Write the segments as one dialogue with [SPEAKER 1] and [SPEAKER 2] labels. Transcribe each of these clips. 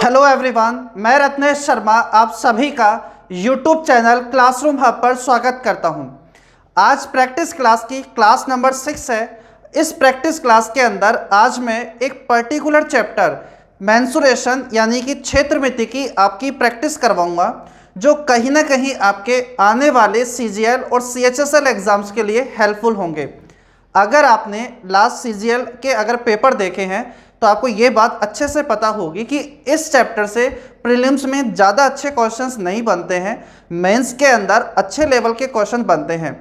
[SPEAKER 1] Hello everyone, मैं रत्नेश शर्मा आप सभी का यूट्यूब चैनल क्लासरूम हब पर स्वागत करता हूं। आज प्रैक्टिस क्लास की क्लास नंबर 6 है। इस प्रैक्टिस क्लास के अंदर आज मैं एक पर्टिकुलर चैप्टर मेंसुरेशन यानी कि क्षेत्रमिति की आपकी प्रैक्टिस करवाऊंगा, जो कहीं ना कहीं आपके आने वाले सीजीएल और सीएचएसएल एग्ज़ाम्स के लिए हेल्पफुल होंगे। अगर आपने लास्ट सीजीएल के अगर पेपर देखे हैं तो आपको ये बात अच्छे से पता होगी कि इस चैप्टर से प्रीलिम्स में ज़्यादा अच्छे क्वेश्चंस नहीं बनते हैं, मेंस के अंदर अच्छे लेवल के क्वेश्चन बनते हैं।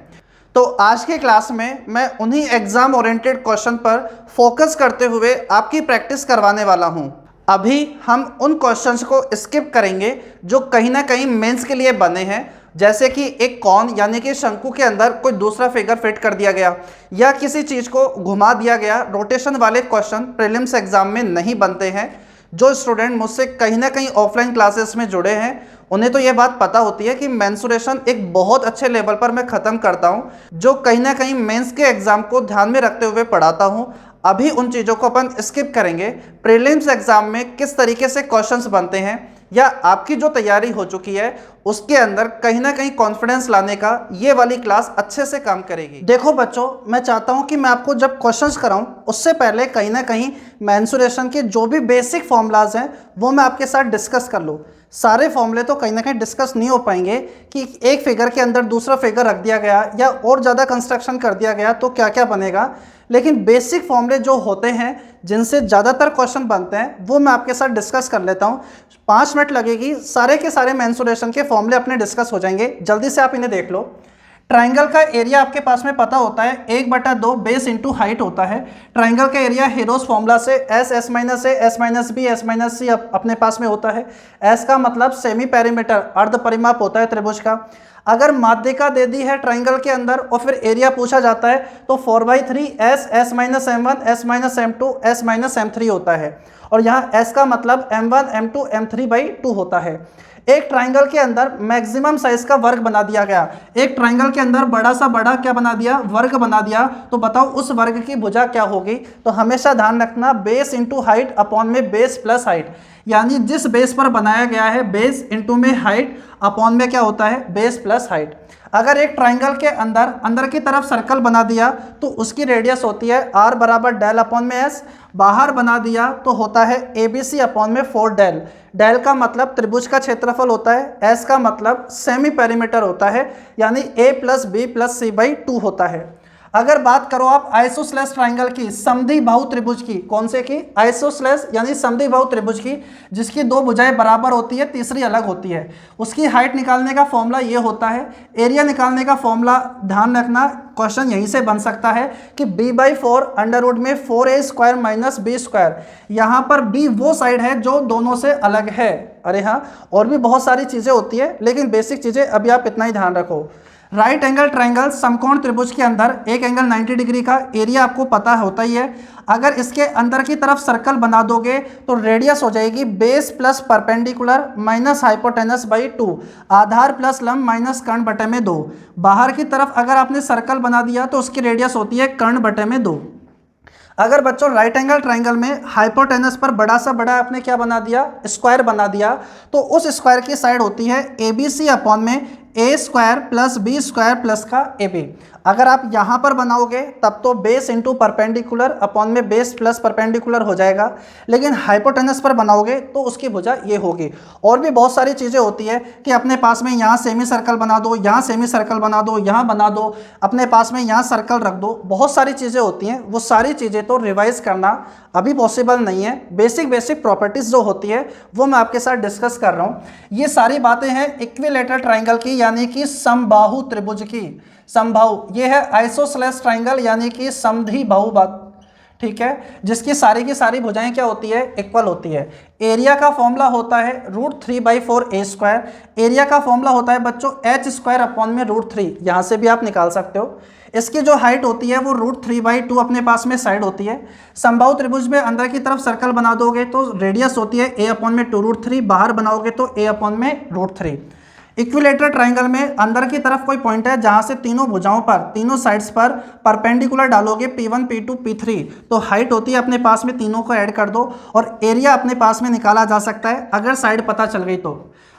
[SPEAKER 1] तो आज के क्लास में मैं उन्हीं एग्ज़ाम ओरिएंटेड क्वेश्चन पर फोकस करते हुए आपकी प्रैक्टिस करवाने वाला हूं। अभी हम उन क्वेश्चंस को स्किप करेंगे जो कहीं ना कहीं मेंस के लिए बने हैं, जैसे कि एक कॉन यानी कि शंकु के अंदर कोई दूसरा फिगर फिट कर दिया गया या किसी चीज़ को घुमा दिया गया। रोटेशन वाले क्वेश्चन प्रीलिम्स एग्जाम में नहीं बनते हैं। जो स्टूडेंट मुझसे कहीं ना कहीं ऑफलाइन क्लासेस में जुड़े हैं उन्हें तो ये बात पता होती है कि मेंसुरेशन एक बहुत अच्छे लेवल पर मैं ख़त्म करता हूँ, जो कहीं ना कहीं मेंस के एग्ज़ाम को ध्यान में रखते हुए पढ़ाता हूँ। अभी उन चीज़ों को अपन स्किप करेंगे। प्रीलिम्स एग्जाम में किस तरीके से क्वेश्चंस बनते हैं या आपकी जो तैयारी हो चुकी है उसके अंदर कहीं ना कहीं कॉन्फिडेंस लाने का ये वाली क्लास अच्छे से काम करेगी। देखो बच्चों, मैं चाहता हूं कि मैं आपको जब क्वेश्चंस कराऊं उससे पहले कहीं ना कहीं मेंसुरेशन के जो भी बेसिक फॉर्मूलाज हैं वो मैं आपके साथ डिस्कस कर लूँ। सारे फॉर्मूले तो कहीं ना कहीं डिस्कस नहीं हो पाएंगे कि एक फिगर के अंदर दूसरा फिगर रख दिया गया या और ज़्यादा कंस्ट्रक्शन कर दिया गया तो क्या क्या बनेगा, लेकिन बेसिक फॉर्मूले जो होते हैं जिनसे ज़्यादातर क्वेश्चन बनते हैं वो मैं आपके साथ डिस्कस कर लेता हूँ। 5 मिनट लगेगी, सारे के सारे मेंसुरेशन के फॉर्मूले अपने डिस्कस हो जाएंगे। जल्दी से आप इन्हें देख लो। ट्राइंगल का एरिया आपके पास में पता होता है 1/2 बेस इंटू हाइट होता है। ट्राइंगल का एरिया हीरोज फॉर्मूला से S S minus A S minus B S minus C अपने पास में होता है। एस का मतलब सेमी पेरीमीटर अर्ध परिमाप होता है त्रिभुज का। अगर माध्यिका दे दी है ट्राइंगल के अंदर और फिर एरिया पूछा जाता है तो 4/3 S S minus M1 S minus M2 S minus M3 होता है। और यहाँ एस का मतलब M1 M2 M3/2 होता है। एक ट्राइंगल के अंदर मैक्सिमम साइज का वर्ग बना दिया गया। एक ट्राइंगल के अंदर बड़ा सा बड़ा क्या बना दिया, वर्ग बना दिया। तो बताओ उस वर्ग की भुजा क्या होगी। तो हमेशा ध्यान रखना बेस इंटू हाइट अपॉन में बेस प्लस हाइट, यानी जिस बेस पर बनाया गया है बेस इंटू में हाइट अपॉन में क्या होता है बेस प्लस हाइट। अगर एक ट्राइंगल के अंदर की तरफ सर्कल बना दिया तो उसकी रेडियस होती है r बराबर डेल अपॉन में s। बाहर बना दिया तो होता है ABC अपॉन में 4 डेल। डेल का मतलब त्रिभुज का क्षेत्रफल होता है, s का मतलब सेमी पेरीमीटर होता है, यानी a plus B plus C/2 होता है। अगर बात करो आप आइसोसेलेस ट्राइंगल की, समद्वि बाहु त्रिभुज की, कौन से की, आइसोसेलेस यानी समद्वि बाहु त्रिभुज की, जिसकी 2 भुजाएं बराबर होती है तीसरी अलग होती है। उसकी हाइट निकालने का फॉर्मूला ये होता है। एरिया निकालने का फॉर्मूला ध्यान रखना, क्वेश्चन यहीं से बन सकता है कि b/4 अंडर रूट में 4a² माइनस b²। यहाँ पर b वो साइड है जो दोनों से अलग है। अरे हाँ, और भी बहुत सारी चीज़ें होती है लेकिन बेसिक चीज़ें अभी आप इतना ही ध्यान रखो। राइट एंगल ट्राइंगल समकोण त्रिभुज के अंदर एक एंगल 90 डिग्री का, एरिया आपको पता होता ही है। अगर इसके अंदर की तरफ सर्कल बना दोगे तो रेडियस हो जाएगी बेस प्लस परपेंडिकुलर माइनस हाइपोटेनस/2, आधार प्लस लंब माइनस कर्ण बटे में 2। बाहर की तरफ अगर आपने सर्कल बना दिया तो उसकी रेडियस होती है कर्ण बटे में 2। अगर बच्चों राइट एंगल ट्राइंगल में हाइपोटेनस पर बड़ा सा बड़ा आपने क्या बना दिया, स्क्वायर बना दिया, तो उस स्क्वायर की साइड होती है ABC अपॉन में A² प्लस B² प्लस का AB। अगर आप यहाँ पर बनाओगे तब तो बेस इंटू परपेंडिकुलर अपॉन में बेस प्लस परपेंडिकुलर हो जाएगा, लेकिन हाइपोटेनस पर बनाओगे तो उसकी भुजा ये होगी। और भी बहुत सारी चीज़ें होती है कि अपने पास में यहाँ सेमी सर्कल बना दो, यहाँ सेमी सर्कल बना दो, यहाँ बना दो, अपने पास में यहाँ सर्कल रख दो। बहुत सारी चीज़ें होती हैं, वो सारी चीज़ें तो रिवाइज करना अभी पॉसिबल नहीं है। बेसिक प्रॉपर्टीज़ जो होती है वो मैं आपके साथ डिस्कस कर रहा हूँ। ये सारी बातें हैं इक्विलेटरल ट्राइंगल की, यानी कि समबाहु त्रिभुज की। समबाहु ये है आइसोसेलेस ट्राइंगल यानी कि समद्वि बाहु बात, ठीक है, जिसकी सारी की सारी भुजाएं क्या होती है, इक्वल होती है। एरिया का फॉर्मूला होता है √3/4a²। एरिया का फॉर्मूला होता है बच्चों h² अपॉन में √3, यहाँ से भी आप निकाल सकते हो। इसकी जो हाइट होती है वो √3/2 अपने पास में साइड होती है। समबाहु त्रिभुज में अंदर की तरफ सर्कल बना दोगे तो रेडियस होती है a अपॉन में 2√3, बाहर बनाओगे तो a अपॉन में √3। इक्विलेटरल ट्राइंगल में अंदर की तरफ कोई पॉइंट है जहां से तीनों भुजाओं पर, तीनों साइड्स पर परपेंडिकुलर डालोगे P1 P2 P3, तो हाइट होती है अपने पास में, तीनों को ऐड कर दो और एरिया अपने पास में निकाला जा सकता है अगर साइड पता चल गई तो।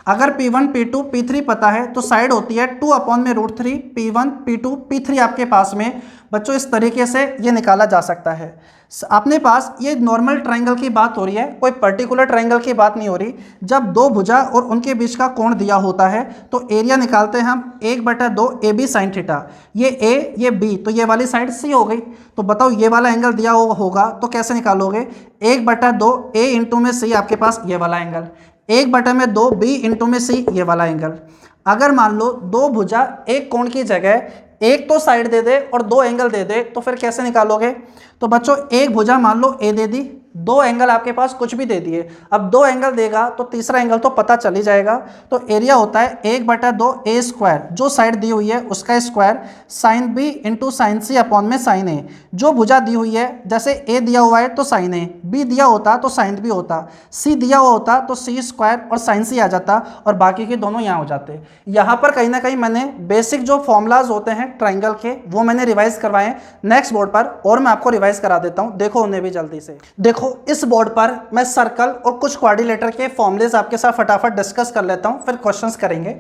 [SPEAKER 1] अगर P1 P2 P3 पता है तो साइड होती है 2/√3 P1 P2 P3 आपके पास में। बच्चों इस तरीके से ये निकाला जा सकता है। अपने पास ये नॉर्मल ट्राइंगल की बात हो रही है, कोई पर्टिकुलर ट्राइंगल की बात नहीं हो रही। जब दो भुजा और उनके बीच का कोण दिया होता है तो एरिया निकालते हैं हम 1/2 AB sin थीटा। ये A ये B, तो ये वाली साइड C हो गई। तो बताओ ये वाला एंगल दिया होगा तो कैसे निकालोगे? 1/2 A इंटू में C आपके पास ये वाला एंगल, 1/2 B इंटू में C ये वाला एंगल। अगर मान लो दो भुजा एक कोण की जगह एक तो साइड दे दे और दो एंगल दे दे तो फिर कैसे निकालोगे? तो बच्चों एक भुजा मान लो ए दे दी, दो एंगल आपके पास कुछ भी दे दिए। अब दो एंगल देगा तो तीसरा एंगल तो पता चल ही जाएगा। तो एरिया होता है 1/2 A स्क्वायर, जो साइड दी हुई है उसका square, sine B into sine C upon में साइन A। जो भुजा दी हुई है, जैसे A दिया हुआ है तो साइन A, B दिया होता तो साइन B होता, C दिया हुआ होता तो C स्क्वायर और साइन C आ जाता और बाकी के दोनों यहाँ हो जाते। यहाँ पर कहीं ना कहीं मैंने बेसिक जो फॉर्मूलाज होते हैं ट्राइंगल के वो मैंने रिवाइज करवाए हैं नेक्स्ट बोर्ड पर, और मैं आपको रिवाइज करा देता हूँ, देखो उन्हें भी जल्दी से। देखो इस बोर्ड पर मैं सर्कल और कुछ क्वाड्रिलेटर के फॉर्मूलेज आपके साथ फटाफट डिस्कस कर लेता हूं, फिर क्वेश्चंस करेंगे।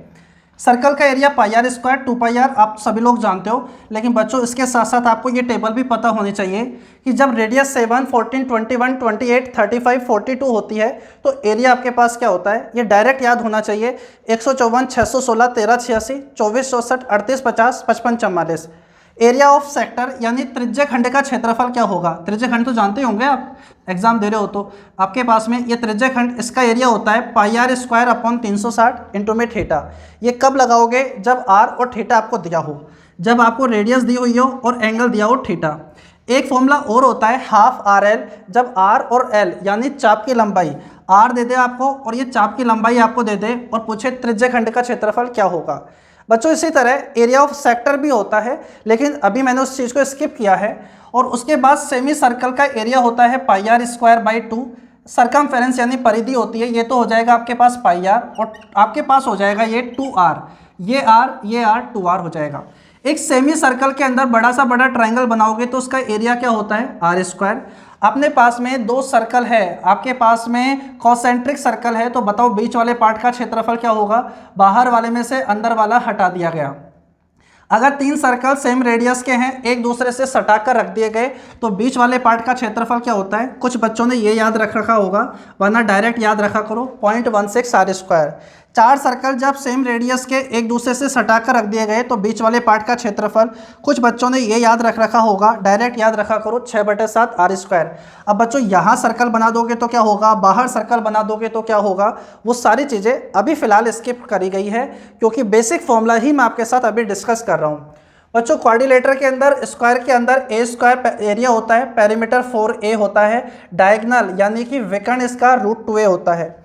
[SPEAKER 1] सर्कल का एरिया πr² 2πr आप सभी लोग जानते हो, लेकिन बच्चों इसके साथ साथ आपको ये टेबल भी पता होनी चाहिए कि जब रेडियस 7, 14, 21, 28, 35, 42 होती है तो एरिया आपके पास क्या होता है, ये डायरेक्ट याद होना चाहिए। 154, 616, 1386, 24, 64, 38, 50, 55, 44। एरिया ऑफ सेक्टर यानी त्रिज्य खंड का क्षेत्रफल क्या होगा? त्रिज्य खंड तो जानते होंगे आप, एग्जाम दे रहे हो तो आपके पास में ये त्रिज्य खंड, इसका एरिया होता है πr² अपॉन 360 इंटू में थीटा। ये कब लगाओगे? जब r और थीटा आपको दिया हो, जब आपको रेडियस दी हुई हो और एंगल दिया हो थीटा। एक फॉर्मूला और होता है हाफ RL, जब r और l यानी चाप की लंबाई, r दे दे आपको और ये चाप की लंबाई आपको दे दे और पूछे त्रिज्य खंड का क्षेत्रफल क्या होगा। बच्चों इसी तरह एरिया ऑफ सेक्टर भी होता है, लेकिन अभी मैंने उस चीज़ को स्किप किया है। और उसके बाद सेमी सर्कल का एरिया होता है πr²/2। सरकमफेरेंस यानी परिधि होती है, ये तो हो जाएगा आपके पास πr और आपके पास हो जाएगा ये 2r, ये r 2r हो जाएगा। एक सेमी सर्कल के अंदर बड़ा सा बड़ा ट्राइंगल बनाओगे तो उसका एरिया क्या होता है? r²। अपने पास में दो सर्कल है, आपके पास में कॉन्सेंट्रिक सर्कल है, तो बताओ बीच वाले पार्ट का क्षेत्रफल क्या होगा? बाहर वाले में से अंदर वाला हटा दिया गया। अगर तीन सर्कल सेम रेडियस के हैं, एक दूसरे से सटा कर रख दिए गए, तो बीच वाले पार्ट का क्षेत्रफल क्या होता है? कुछ बच्चों ने ये याद रखा होगा, वरना डायरेक्ट याद रखा करो, 0.16 r²। चार सर्कल जब सेम रेडियस के एक दूसरे से सटा कर रख दिए गए तो बीच वाले पार्ट का क्षेत्रफल, कुछ बच्चों ने ये याद रखा होगा, डायरेक्ट याद रखा करो, 6/7 r²। अब बच्चों यहाँ सर्कल बना दोगे तो क्या होगा, बाहर सर्कल बना दोगे तो क्या होगा, वो सारी चीज़ें अभी फ़िलहाल स्किप करी गई है क्योंकि बेसिक फॉर्मूला ही मैं आपके साथ अभी डिस्कस कर रहा हूँ। बच्चों क्वाड्रिलेटर के अंदर स्क्वायर के अंदर a² एरिया होता है, पेरीमीटर 4a होता है, डायगोनल यानी कि विकर्ण इसका √2a होता है।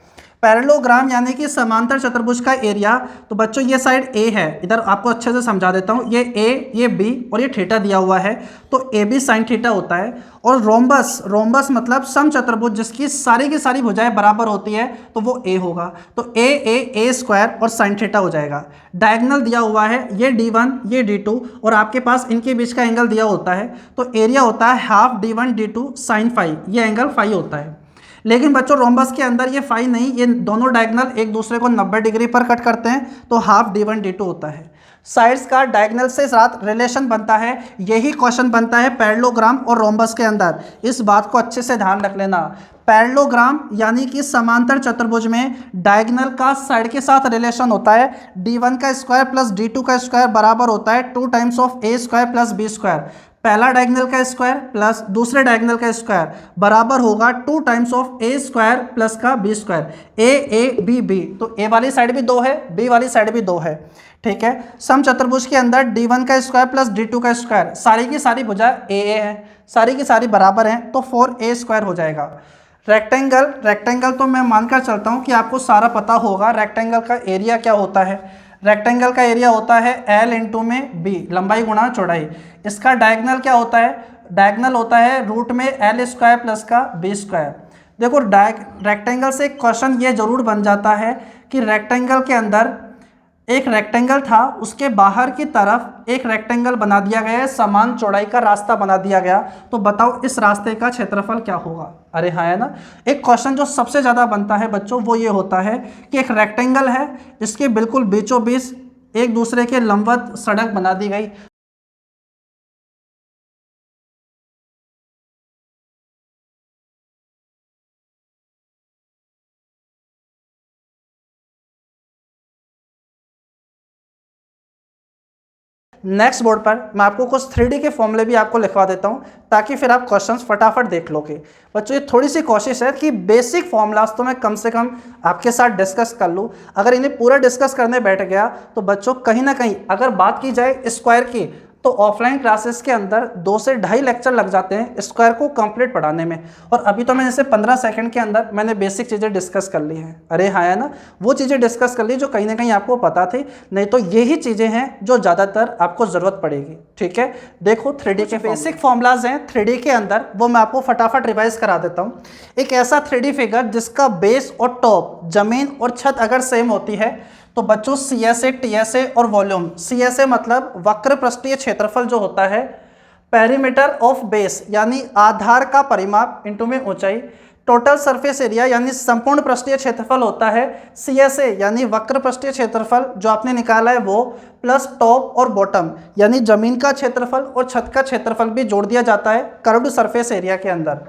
[SPEAKER 1] पैरेललोग्राम यानी कि समांतर चतुर्भुज का एरिया, तो बच्चों ये साइड A है, इधर आपको अच्छे से समझा देता हूँ, ये A ये B और ये थीटा दिया हुआ है तो AB sin थीटा होता है। और रोम्बस मतलब समचतुर्भुज जिसकी सारी की सारी भुजाएं बराबर होती है तो वो A होगा, तो A² और sin थीटा हो जाएगा। डायगोनल दिया हुआ है, ये D1 ये D2 और आपके पास इनके बीच का एंगल दिया होता है तो एरिया होता है half D1 D2 sin phi, ये एंगल फाई होता है। लेकिन बच्चों रोम्बस के अंदर ये फाई नहीं, ये दोनों डायगोनल एक दूसरे को 90 डिग्री पर कट करते हैं तो हाफ D1 D2 होता है। साइड्स का डायगोनल से साथ रिलेशन बनता है, यही क्वेश्चन बनता है पैरेललोग्राम और रोम्बस के अंदर, इस बात को अच्छे से ध्यान रख लेना। पैरेललोग्राम यानी कि समांतर चतुर्भुज में डायगोनल का साइड के साथ रिलेशन होता है, D1 का स्क्वायर प्लस D2 का स्क्वायर बराबर होता है 2 times of A² plus B²। पहला डायगोनल का स्क्वायर प्लस दूसरे डायगोनल का स्क्वायर बराबर होगा 2 टाइम्स ऑफ A² प्लस का B²। A तो A वाली साइड भी 2 है, B वाली साइड भी 2 है, ठीक है। समचतुर्भुज के अंदर D1 का स्क्वायर प्लस D2 का स्क्वायर, सारी की सारी भुजा AA है, सारी की सारी बराबर हैं तो 4A² हो जाएगा। रेक्टेंगल तो मैं मानकर चलता हूँ कि आपको सारा पता होगा। रेक्टेंगल का एरिया क्या होता है? रेक्टेंगल का एरिया होता है L इंटू में B, लंबाई गुणा चौड़ाई। इसका डायगोनल क्या होता है? डायगोनल होता है रूट में L² प्लस का B²। देखो रेक्टेंगल से क्वेश्चन ये जरूर बन जाता है कि रेक्टेंगल के अंदर एक रेक्टेंगल था, उसके बाहर की तरफ एक रेक्टेंगल बना दिया गया है, समान चौड़ाई का रास्ता बना दिया गया, तो बताओ इस रास्ते का क्षेत्रफल क्या होगा। अरे हाँ, है ना। एक क्वेश्चन जो सबसे ज़्यादा बनता है बच्चों वो ये होता है कि एक रेक्टेंगल है, इसके बिल्कुल बीचों बीच एक दूसरे के लंबवत सड़क बना दी गई। नेक्स्ट बोर्ड पर मैं आपको कुछ 3D के फॉर्मूले भी आपको लिखवा देता हूं, ताकि फिर आप क्वेश्चंस फटाफट देख लोगे। बच्चों ये थोड़ी सी कोशिश है कि बेसिक फॉर्मूलाज तो मैं कम से कम आपके साथ डिस्कस कर लूं। अगर इन्हें पूरा डिस्कस करने बैठ गया तो बच्चों कहीं ना कहीं अगर बात की जाए स्क्वायर की, तो ऑफलाइन क्लासेस के अंदर 2 से ढाई लेक्चर लग जाते हैं स्क्वायर को कंप्लीट पढ़ाने में, और अभी तो मैंने जैसे 15 सेकंड के अंदर मैंने बेसिक चीज़ें डिस्कस कर ली हैं। अरे हाँ, है ना, वो चीज़ें डिस्कस कर ली जो कहीं ना कहीं आपको पता थी, नहीं तो यही चीज़ें हैं जो ज़्यादातर आपको ज़रूरत पड़ेगी। ठीक है, देखो 3D के बेसिक फॉर्मूलाज हैं 3D के अंदर, वो मैं आपको फटाफट रिवाइज करा देता हूँ। एक ऐसा 3D फिगर जिसका बेस और टॉप, जमीन और छत अगर सेम होती है, तो बच्चों CSA, TSA और वॉल्यूम। CSA मतलब वक्र पृष्ठीय क्षेत्रफल जो होता है, पेरीमीटर ऑफ बेस यानी आधार का परिमाप इंटू में ऊंचाई, टोटल सरफेस एरिया यानी संपूर्ण पृष्ठीय क्षेत्रफल होता है, CSA यानी वक्र पृष्ठीय क्षेत्रफल जो आपने निकाला है वो, प्लस टॉप और बॉटम यानी जमीन का क्षेत्रफल और छत का क्षेत्रफल भी जोड़ दिया जाता है कर्व्ड सरफेस एरिया के अंदर।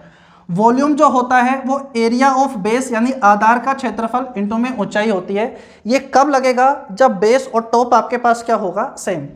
[SPEAKER 1] वॉल्यूम जो होता है वो एरिया ऑफ बेस यानी आधार का क्षेत्रफल इंटू में ऊंचाई होती है। ये कब लगेगा, जब बेस और टॉप आपके पास क्या होगा, सेम।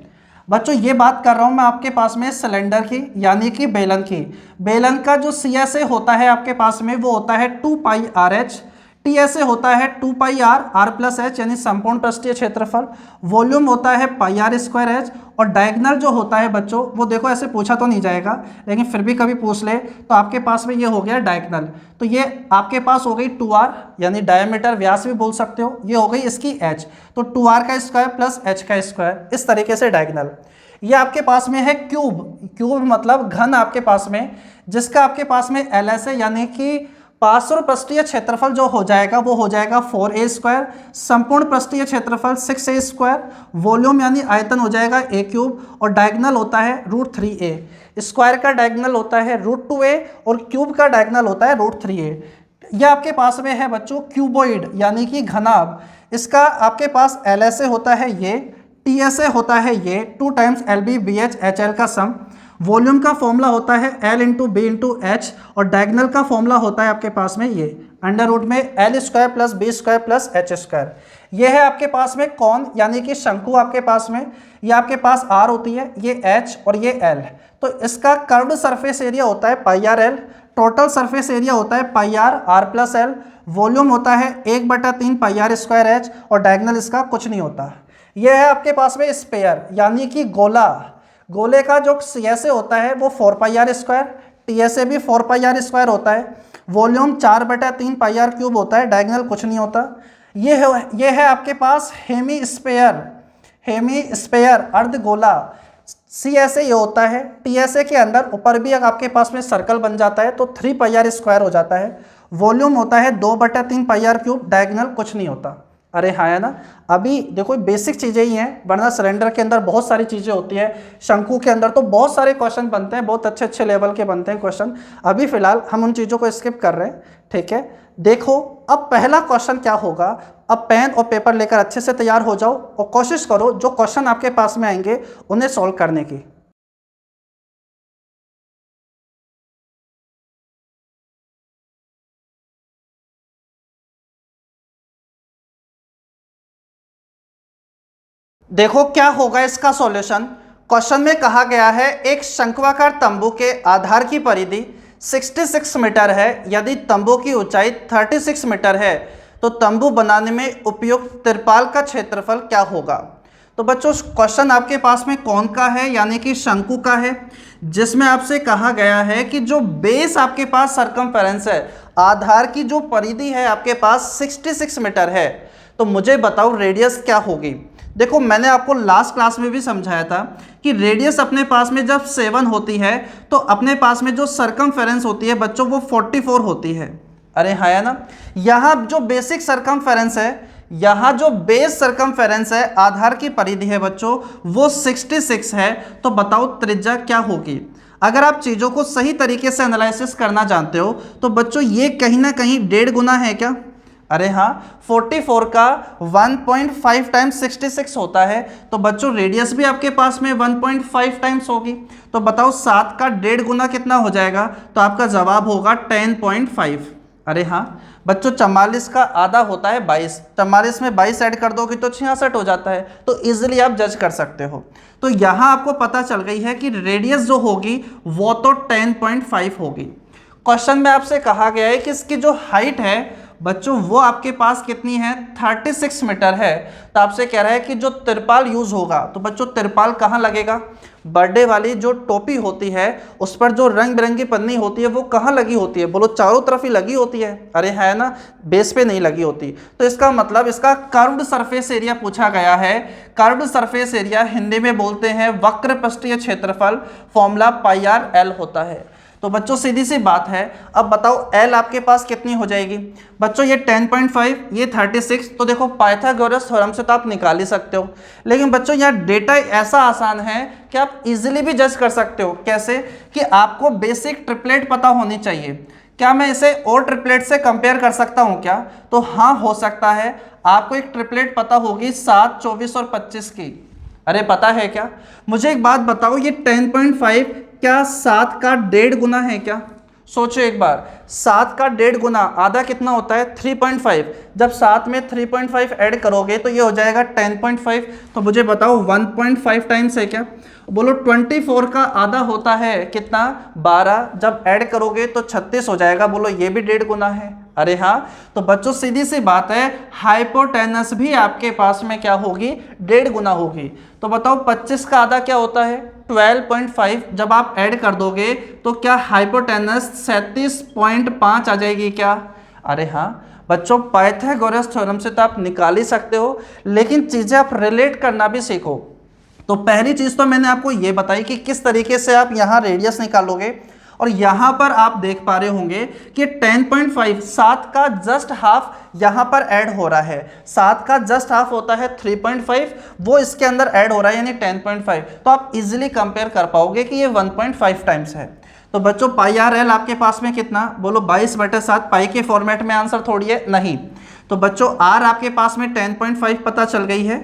[SPEAKER 1] बच्चों ये बात कर रहा हूं मैं आपके पास में सिलेंडर की यानी कि बेलन की। बेलन का जो CSA होता है आपके पास में वो होता है 2πRH, TSA होता है 2πr+h यानी संपूर्ण पृष्ठीय क्षेत्रफल, वॉल्यूम होता है πr²h, और डायगोनल जो होता है बच्चों वो देखो ऐसे पूछा तो नहीं जाएगा, लेकिन फिर भी कभी पूछ ले तो आपके पास में ये हो गया डायगोनल, तो ये आपके पास हो गई 2r यानी डायमीटर, व्यास भी बोल सकते हो, ये हो गई इसकी h, तो 2r का स्क्वायर प्लस h का स्क्वायर, इस तरीके से डायगोनल। ये आपके पास में है क्यूब, क्यूब मतलब घन आपके पास में, जिसका आपके पास में LS है यानी कि पार्श्व पृष्ठीय क्षेत्रफल जो हो जाएगा वो हो जाएगा 4a², संपूर्ण पृष्ठीय क्षेत्रफल 6a², वॉल्यूम यानी आयतन हो जाएगा a³, और डायगोनल होता है √3a। स्क्वायर का डायगोनल होता है √2a और क्यूब का डायगोनल होता है √3a। यह आपके पास में है बच्चों क्यूबॉइड यानी कि घनाभ, इसका आपके पास LSA होता है ये, TSA होता है ये 2 टाइम्स LB/BH/HL का सम, वॉल्यूम का फॉर्मूला होता है L/B/H, और डायगोनल का फॉर्मूला होता है आपके पास में ये √ में L² + B² + H²। ये है आपके पास में कौन यानी कि शंकु आपके पास में, ये आपके पास R होती है, ये H और ये L, तो इसका कर्व्ड सरफेस एरिया होता है πRL, टोटल सरफेस एरिया होता है πr+L, वॉल्यूम होता है 1/3 πr²h, और डायगोनल इसका कुछ नहीं होता। यह है आपके पास में स्पेयर यानी कि गोला, गोले का जो CSA होता है वो 4πr², TSA भी 4πr² होता है, वॉल्यूम 4/3 πr³ होता है, डायगोनल कुछ नहीं होता। ये है आपके पास हेमी स्पेयर अर्धगोला, CSA ये होता है, TSA के अंदर ऊपर भी आपके पास में सर्कल बन जाता है तो 3πr² हो जाता है, वॉल्यूम होता है 2/3 πr³, डायगोनल कुछ नहीं होता। अरे हाँ, है ना। अभी देखो बेसिक चीज़ें ही हैं, वरना सिलेंडर के अंदर बहुत सारी चीज़ें होती है, शंकु के अंदर तो बहुत सारे क्वेश्चन बनते हैं, बहुत अच्छे अच्छे लेवल के बनते हैं क्वेश्चन। अभी फिलहाल हम उन चीज़ों को स्किप कर रहे हैं। ठीक है, देखो अब पहला क्वेश्चन क्या होगा। अब पेन और पेपर लेकर अच्छे से तैयार हो जाओ और कोशिश करो जो क्वेश्चन आपके पास में आएंगे उन्हें सॉल्व करने की। देखो क्या होगा इसका सॉल्यूशन। क्वेश्चन में कहा गया है एक शंक्वाकार तंबू के आधार की परिधि 66 मीटर है, यदि तंबू की ऊंचाई 36 मीटर है तो तंबू बनाने में उपयुक्त तिरपाल का क्षेत्रफल क्या होगा। तो बच्चों क्वेश्चन आपके पास में कौन का है, यानी कि शंकु का है, जिसमें आपसे कहा गया है कि जो बेस आपके पास सरकमफेरेंस है, आधार की जो परिधि है आपके पास 66 मीटर है, तो मुझे बताओ रेडियस क्या होगी। देखो मैंने आपको लास्ट क्लास में भी समझाया था कि रेडियस अपने पास में जब 7 होती है तो अपने पास में जो सरकमफेरेंस होती है बच्चों वो 44 होती है। अरे हाँ है ना। यहाँ जो बेसिक सरकमफेरेंस है, यहाँ जो बेस सरकमफेरेंस है आधार की परिधि है बच्चों वो 66 है। तो बताओ त्रिज्या क्या होगी। अगर आप चीज़ों को सही तरीके से एनालिसिस करना जानते हो तो बच्चों ये कहीं ना कहीं 1.5 गुना है क्या। अरे हाँ 44 का 1.5 टाइम्स 66 होता है। तो बच्चों रेडियस भी आपके पास में 1.5 टाइम्स होगी। तो बताओ 7 का 1.5 गुना कितना हो जाएगा। तो आपका जवाब होगा 10.5। अरे हाँ बच्चों 44 का आधा होता है 22, 44 में 22 ऐड कर दोगे तो 66 हो जाता है। तो इजीली आप जज कर सकते हो। तो यहाँ आपको पता चल गई है कि रेडियस जो होगी वो तो 10.5 होगी। क्वेश्चन में आपसे कहा गया है कि इसकी जो हाइट है बच्चों वो आपके पास कितनी है 36 मीटर है। तो आपसे कह रहा है कि जो तिरपाल यूज होगा, तो बच्चों तिरपाल कहाँ लगेगा। बर्थडे वाली जो टोपी होती है उस पर जो रंग बिरंगी पन्नी होती है वो कहाँ लगी होती है। बोलो चारों तरफ ही लगी होती है। अरे है ना, बेस पे नहीं लगी होती। तो इसका मतलब इसका कर्व्ड सरफेस एरिया पूछा गया है। कर्व्ड सरफेस एरिया हिंदी में बोलते हैं वक्र पृष्ठीय क्षेत्रफल, फॉर्मूला πr/l होता है। तो बच्चों सीधी सी बात है। अब बताओ L आपके पास कितनी हो जाएगी। बच्चों ये 10.5, ये 36। तो देखो पाइथागोरस थ्योरम से तो आप निकाल ही सकते हो। लेकिन बच्चों यहाँ डेटा ऐसा आसान है कि आप इजीली भी जज कर सकते हो। कैसे कि आपको बेसिक ट्रिपलेट पता होनी चाहिए। क्या मैं इसे और ट्रिपलेट से कंपेयर कर सकता हूँ क्या। तो हाँ हो सकता है। आपको एक ट्रिपलेट पता होगी 7, 24 और 25 की। अरे पता है क्या। मुझे एक बात बताओ, ये 10.5 क्या 7 का 1.5 गुना है क्या। सोचो एक बार, 7 का 1.5 गुना आधा कितना होता है 3.5। जब 7 में 3.5 ऐड करोगे तो ये हो जाएगा 10.5। तो मुझे बताओ 1.5 टाइम्स है क्या। बोलो 24 का आधा होता है कितना 12, जब ऐड करोगे तो 36 हो जाएगा। बोलो ये भी 1.5 गुना है। अरे हाँ। तो बच्चों सीधी सी बात है, हाइपोटेनस भी आपके पास में क्या होगी 1.5 गुना होगी। तो बताओ 25 का आधा क्या होता है 12.5, जब आप ऐड कर दोगे तो क्या हाइपोटेनस 37.5 आ जाएगी क्या। अरे हाँ बच्चों पाइथागोरस थ्योरम से तो आप निकाल ही सकते हो, लेकिन चीज़ें आप रिलेट करना भी सीखो। तो पहली चीज़ तो मैंने आपको ये बताई कि किस तरीके से आप यहाँ रेडियस निकालोगे। और यहाँ पर आप देख पा रहे होंगे कि 10.5 7 का जस्ट हाफ यहाँ पर ऐड हो रहा है। 7 का जस्ट हाफ होता है 3.5, वो इसके अंदर ऐड हो रहा है यानी 10.5। तो आप इजीली कंपेयर कर पाओगे कि ये 1.5 टाइम्स है। तो बच्चों πr/l आपके पास में कितना। बोलो 22/7। पाई के फॉर्मेट में आंसर थोड़ी है नहीं। तो बच्चों r आपके पास में 10.5 पता चल गई है।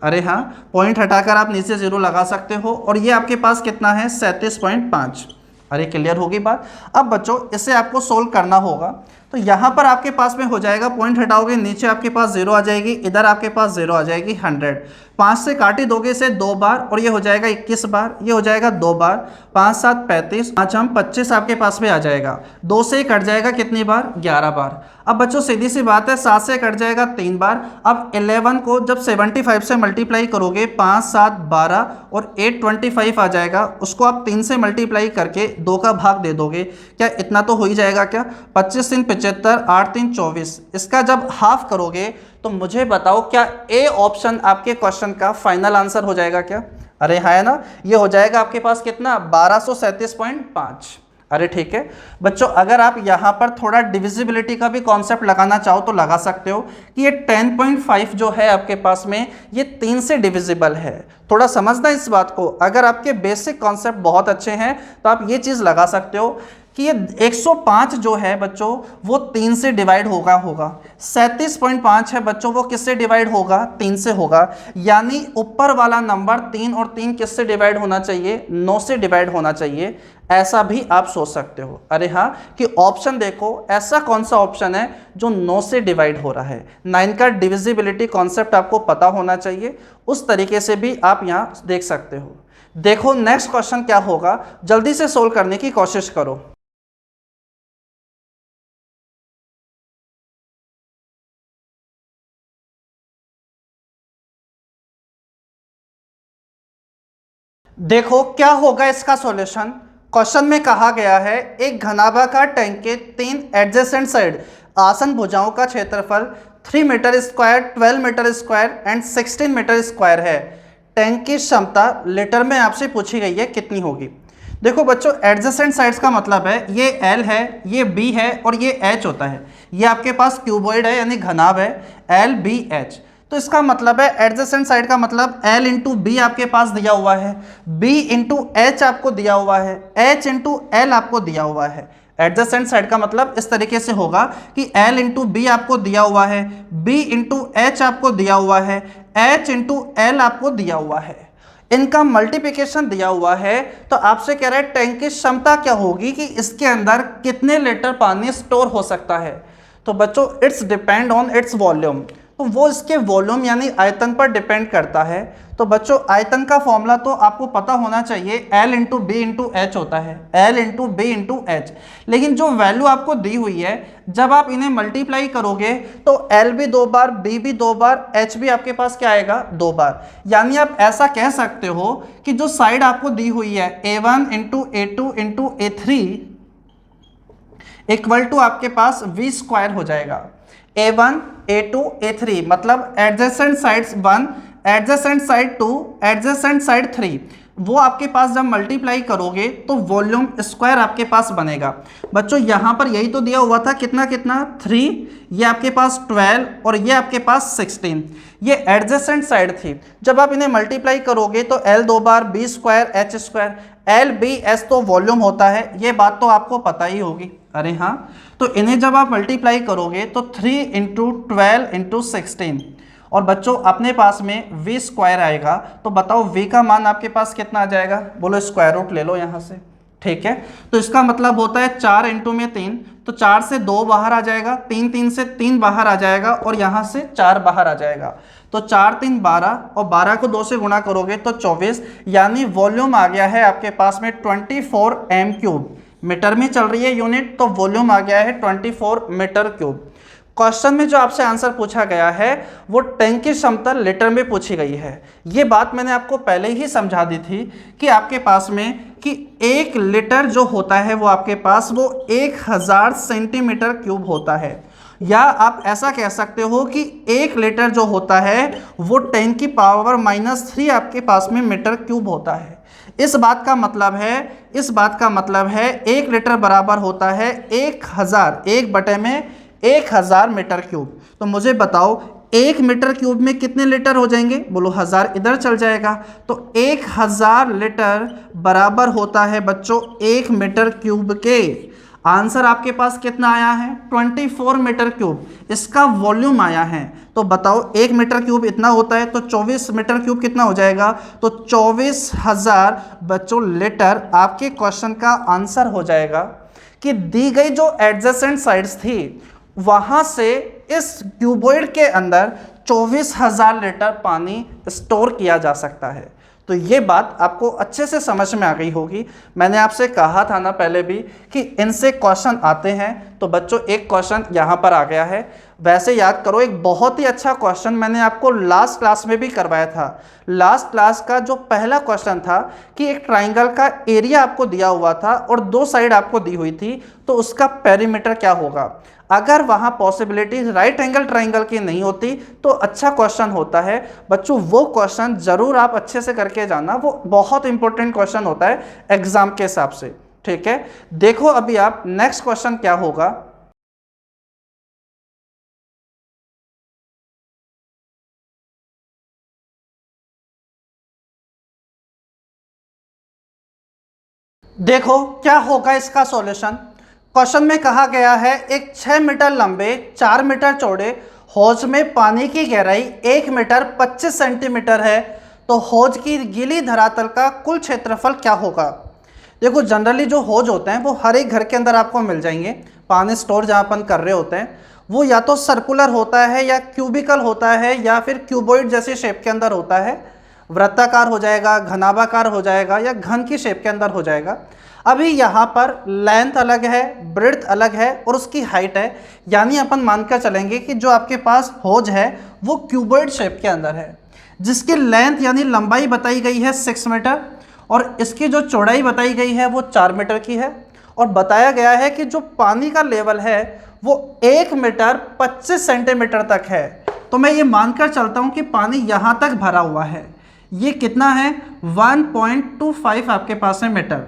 [SPEAKER 1] अरे हाँ पॉइंट हटाकर आप नीचे 0 लगा सकते हो। और ये आपके पास कितना है 37.5। अरे क्लियर होगी बात। अब बच्चों इसे आपको सोल्व करना होगा। तो यहाँ पर आपके पास में हो जाएगा, पॉइंट हटाओगे नीचे आपके पास 0 आ जाएगी, इधर आपके पास 0 आ जाएगी 100। 5 से काटी दोगे इसे 2 बार और ये हो जाएगा 21 बार, ये हो जाएगा 2 बार। 5 7 35, 5 हम 25 आपके पास में आ जाएगा। 2 से कट जाएगा कितनी बार 11 बार। अब बच्चों सीधी सी बात है 7 से कट जाएगा 3 बार। अब 11 को जब 75 से मल्टीप्लाई करोगे 5 7 12 और 8 25 आ जाएगा। उसको आप 3 से मल्टीप्लाई करके 2 का भाग दे दोगे, क्या इतना तो हो ही जाएगा क्या। 25 3 75, 8 3 24। इसका जब हाफ करोगे तो मुझे बताओ क्या ए ऑप्शन आपके क्वेश्चन का फाइनल आंसर हो जाएगा क्या। अरे है ना, ये हो जाएगा आपके पास कितना 1237.5। अरे ठीक है बच्चों, अगर आप यहाँ पर थोड़ा डिविजिबिलिटी का भी कॉन्सेप्ट लगाना चाहो तो लगा सकते हो कि ये 10.5 जो है आपके पास में ये 3 से डिविजिबल है। थोड़ा समझना इस बात को। अगर आपके बेसिक कॉन्सेप्ट बहुत अच्छे हैं तो आप ये चीज़ लगा सकते हो कि ये 105 जो है बच्चों वो 3 से डिवाइड होगा 37.5 है बच्चों, वो किससे डिवाइड होगा 3 से होगा। यानी ऊपर वाला नंबर 3 और 3 किससे डिवाइड होना चाहिए 9 से डिवाइड होना चाहिए। ऐसा भी आप सोच सकते हो। अरे हाँ कि ऑप्शन देखो ऐसा कौन सा ऑप्शन है जो 9 से डिवाइड हो रहा है। 9 का डिविजिबिलिटी कॉन्सेप्ट आपको पता होना चाहिए। उस तरीके से भी आप यहाँ देख सकते हो। देखो नेक्स्ट क्वेश्चन क्या होगा, जल्दी से सोल्व करने की कोशिश करो। देखो क्या होगा इसका सॉल्यूशन। क्वेश्चन में कहा गया है एक घनाभाकार टैंक के 3 एडजेसेंट साइड आसन भुजाओं का क्षेत्रफल 3 metre square, 12 metre square and 16 metre square है। टैंक की क्षमता लीटर में आपसे पूछी गई है कितनी होगी। देखो बच्चों, एडजेसेंट साइड्स का मतलब है ये L है, ये B है और ये H होता है। ये आपके पास क्यूबॉइड है यानी घनाभ है LBH। तो इसका मतलब है एडजेसेंट साइड का मतलब L इंटू बी आपके पास दिया हुआ है, B इंटू H आपको दिया हुआ है, H इंटू L आपको दिया हुआ है। एडजेसेंट साइड का मतलब इस तरीके से होगा कि L इंटू बी आपको दिया हुआ है, B इंटू H आपको दिया हुआ है, H इंटू L आपको दिया हुआ है। इनका मल्टीप्लिकेशन दिया हुआ है। तो आपसे कह रहा है टैंक की क्षमता क्या होगी कि इसके अंदर कितने लीटर पानी स्टोर हो सकता है। तो बच्चों it's depend on its volume, तो वो इसके वॉल्यूम यानी आयतन पर डिपेंड करता है। तो बच्चों आयतन का फॉर्मूला तो आपको पता होना चाहिए, L into B into H होता है, L into B into H. लेकिन जो वैल्यू आपको दी हुई है जब आप इन्हें मल्टीप्लाई करोगे तो L भी 2 बार, B भी 2 बार, H भी आपके पास क्या आएगा 2 बार। यानी आप ऐसा कह सकते हो कि जो साइड आपको दी हुई है A1 into A2 into A3 equal to आपके पास V स्क्वायर हो जाएगा। A1 A2 A3 मतलब adjacent sides 1, adjacent side 2, adjacent side 3, वो आपके पास जब मल्टीप्लाई करोगे तो वॉल्यूम स्क्वायर आपके पास बनेगा। बच्चों यहाँ पर यही तो दिया हुआ था, कितना कितना 3, ये आपके पास 12 और ये आपके पास 16। ये एडजेसेंट साइड थी। जब आप इन्हें मल्टीप्लाई करोगे तो L 2 बार, B square H square, LBS तो वॉल्यूम होता है, ये बात तो आपको पता ही होगी। अरे हाँ, तो इन्हें जब आप मल्टीप्लाई करोगे तो 3 इंटू 12 इंटू 16 और बच्चों अपने पास में V स्क्वायर आएगा। तो बताओ V का मान आपके पास कितना आ जाएगा, बोलो स्क्वायर रूट ले लो यहाँ से, ठीक है। तो इसका मतलब होता है 4 इंटू में 3, तो 4 से 2 बाहर आ जाएगा, 3 से 3 बाहर आ जाएगा और यहाँ से 4 बाहर आ जाएगा। तो 4 3 12 और 12 को 2 से गुणा करोगे तो 24, यानी वॉल्यूम आ गया है आपके पास में 24 m3। मीटर में चल रही है यूनिट, तो वॉल्यूम आ गया है 24 मीटर क्यूब। क्वेश्चन में जो आपसे आंसर पूछा गया है वो टैंक की क्षमता लीटर में पूछी गई है। ये बात मैंने आपको पहले ही समझा दी थी कि आपके पास में कि 1 लीटर जो होता है वो आपके पास वो 1000 सेंटीमीटर क्यूब होता है। या आप ऐसा कह सकते हो कि 1 लीटर जो होता है वो 10 की पावर -3 आपके पास में मीटर क्यूब होता है। इस बात का मतलब है 1 लीटर बराबर होता है 1000, 1/1000 मीटर क्यूब। तो मुझे बताओ 1 मीटर क्यूब में कितने लीटर हो जाएंगे, बोलो 1000 इधर चल जाएगा। तो 1000 लीटर बराबर होता है बच्चों 1 मीटर क्यूब के। आंसर आपके पास कितना आया है 24 मीटर क्यूब, इसका वॉल्यूम आया है। तो बताओ 1 मीटर क्यूब इतना होता है तो 24 मीटर क्यूब कितना हो जाएगा, तो 24,000 बच्चों लीटर आपके क्वेश्चन का आंसर हो जाएगा। कि दी गई जो एडजेसेंट साइड्स थी वहां से इस क्यूबॉइड के अंदर 24,000 लीटर पानी स्टोर किया जा सकता है। तो ये बात आपको अच्छे से समझ में आ गई होगी। मैंने आपसे कहा था ना पहले भी कि इनसे क्वेश्चन आते हैं। तो बच्चों एक क्वेश्चन यहाँ पर आ गया है। वैसे याद करो एक बहुत ही अच्छा क्वेश्चन मैंने आपको लास्ट क्लास में भी करवाया था। लास्ट क्लास का जो पहला क्वेश्चन था कि एक ट्राइंगल का एरिया आपको दिया हुआ था और 2 साइड आपको दी हुई थी, तो उसका पेरीमीटर क्या होगा। अगर वहाँ पॉसिबिलिटी राइट एंगल ट्राइंगल की नहीं होती तो अच्छा क्वेश्चन होता है। बच्चों वो क्वेश्चन ज़रूर आप अच्छे से करके जाना, वो बहुत इंपॉर्टेंट क्वेश्चन होता है एग्जाम के हिसाब से, ठीक है। देखो अभी आप नेक्स्ट क्वेश्चन क्या होगा। देखो क्या होगा इसका सॉल्यूशन। क्वेश्चन में कहा गया है एक 6 मीटर लंबे 4 मीटर चौड़े हौज में पानी की गहराई 1 मीटर 25 सेंटीमीटर है, तो हौज की गीली धरातल का कुल क्षेत्रफल क्या होगा। देखो जनरली जो हौज होते हैं वो हर एक घर के अंदर आपको मिल जाएंगे। पानी स्टोर जहाँ अपन कर रहे होते हैं वो या तो सर्कुलर होता है या क्यूबिकल होता है या फिर क्यूबॉइड जैसे शेप के अंदर होता है, वृत्ताकार हो जाएगा, घनाभाकार हो जाएगा या घन की शेप के अंदर हो जाएगा। अभी यहाँ पर लेंथ अलग है, ब्रेड्थ अलग है और उसकी हाइट है, यानी अपन मानकर चलेंगे कि जो आपके पास हौज है वो क्यूबॉइड शेप के अंदर है, जिसकी लेंथ यानी लंबाई बताई गई है 6 मीटर और इसकी जो चौड़ाई बताई गई है वो 4 मीटर की है। और बताया गया है कि जो पानी का लेवल है वो 1 मीटर 25 सेंटीमीटर तक है। तो मैं ये मानकर चलता हूँ कि पानी यहाँ तक भरा हुआ है। ये कितना है 1.25 आपके पास है मीटर।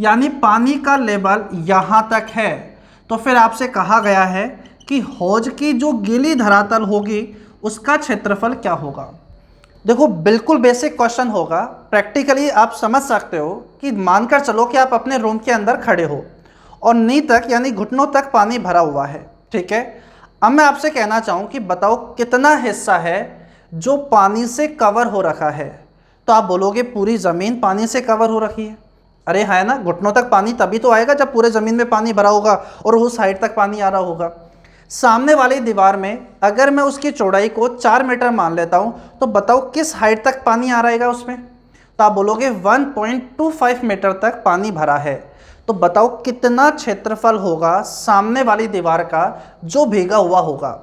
[SPEAKER 1] यानी पानी का लेवल यहाँ तक है, तो फिर आपसे कहा गया है कि हौज की जो गीली धरातल होगी उसका क्षेत्रफल क्या होगा। देखो बिल्कुल बेसिक क्वेश्चन होगा, प्रैक्टिकली आप समझ सकते हो कि मानकर चलो कि आप अपने रूम के अंदर खड़े हो और नी तक यानी घुटनों तक पानी भरा हुआ है, ठीक है। अब मैं आपसे कहना चाहूँ कि बताओ कितना हिस्सा है जो पानी से कवर हो रखा है। तो आप बोलोगे पूरी ज़मीन पानी से कवर हो रखी है। अरे है ना, घुटनों तक पानी तभी तो आएगा जब पूरे ज़मीन में पानी भरा होगा और उस हाइट तक पानी आ रहा होगा। सामने वाली दीवार में अगर मैं उसकी चौड़ाई को 4 मीटर मान लेता हूँ तो बताओ किस हाइट तक पानी आ रहेगा उसमें। तो आप बोलोगे 1.25 मीटर तक पानी भरा है। तो बताओ कितना क्षेत्रफल होगा सामने वाली दीवार का जो भीगा हुआ होगा।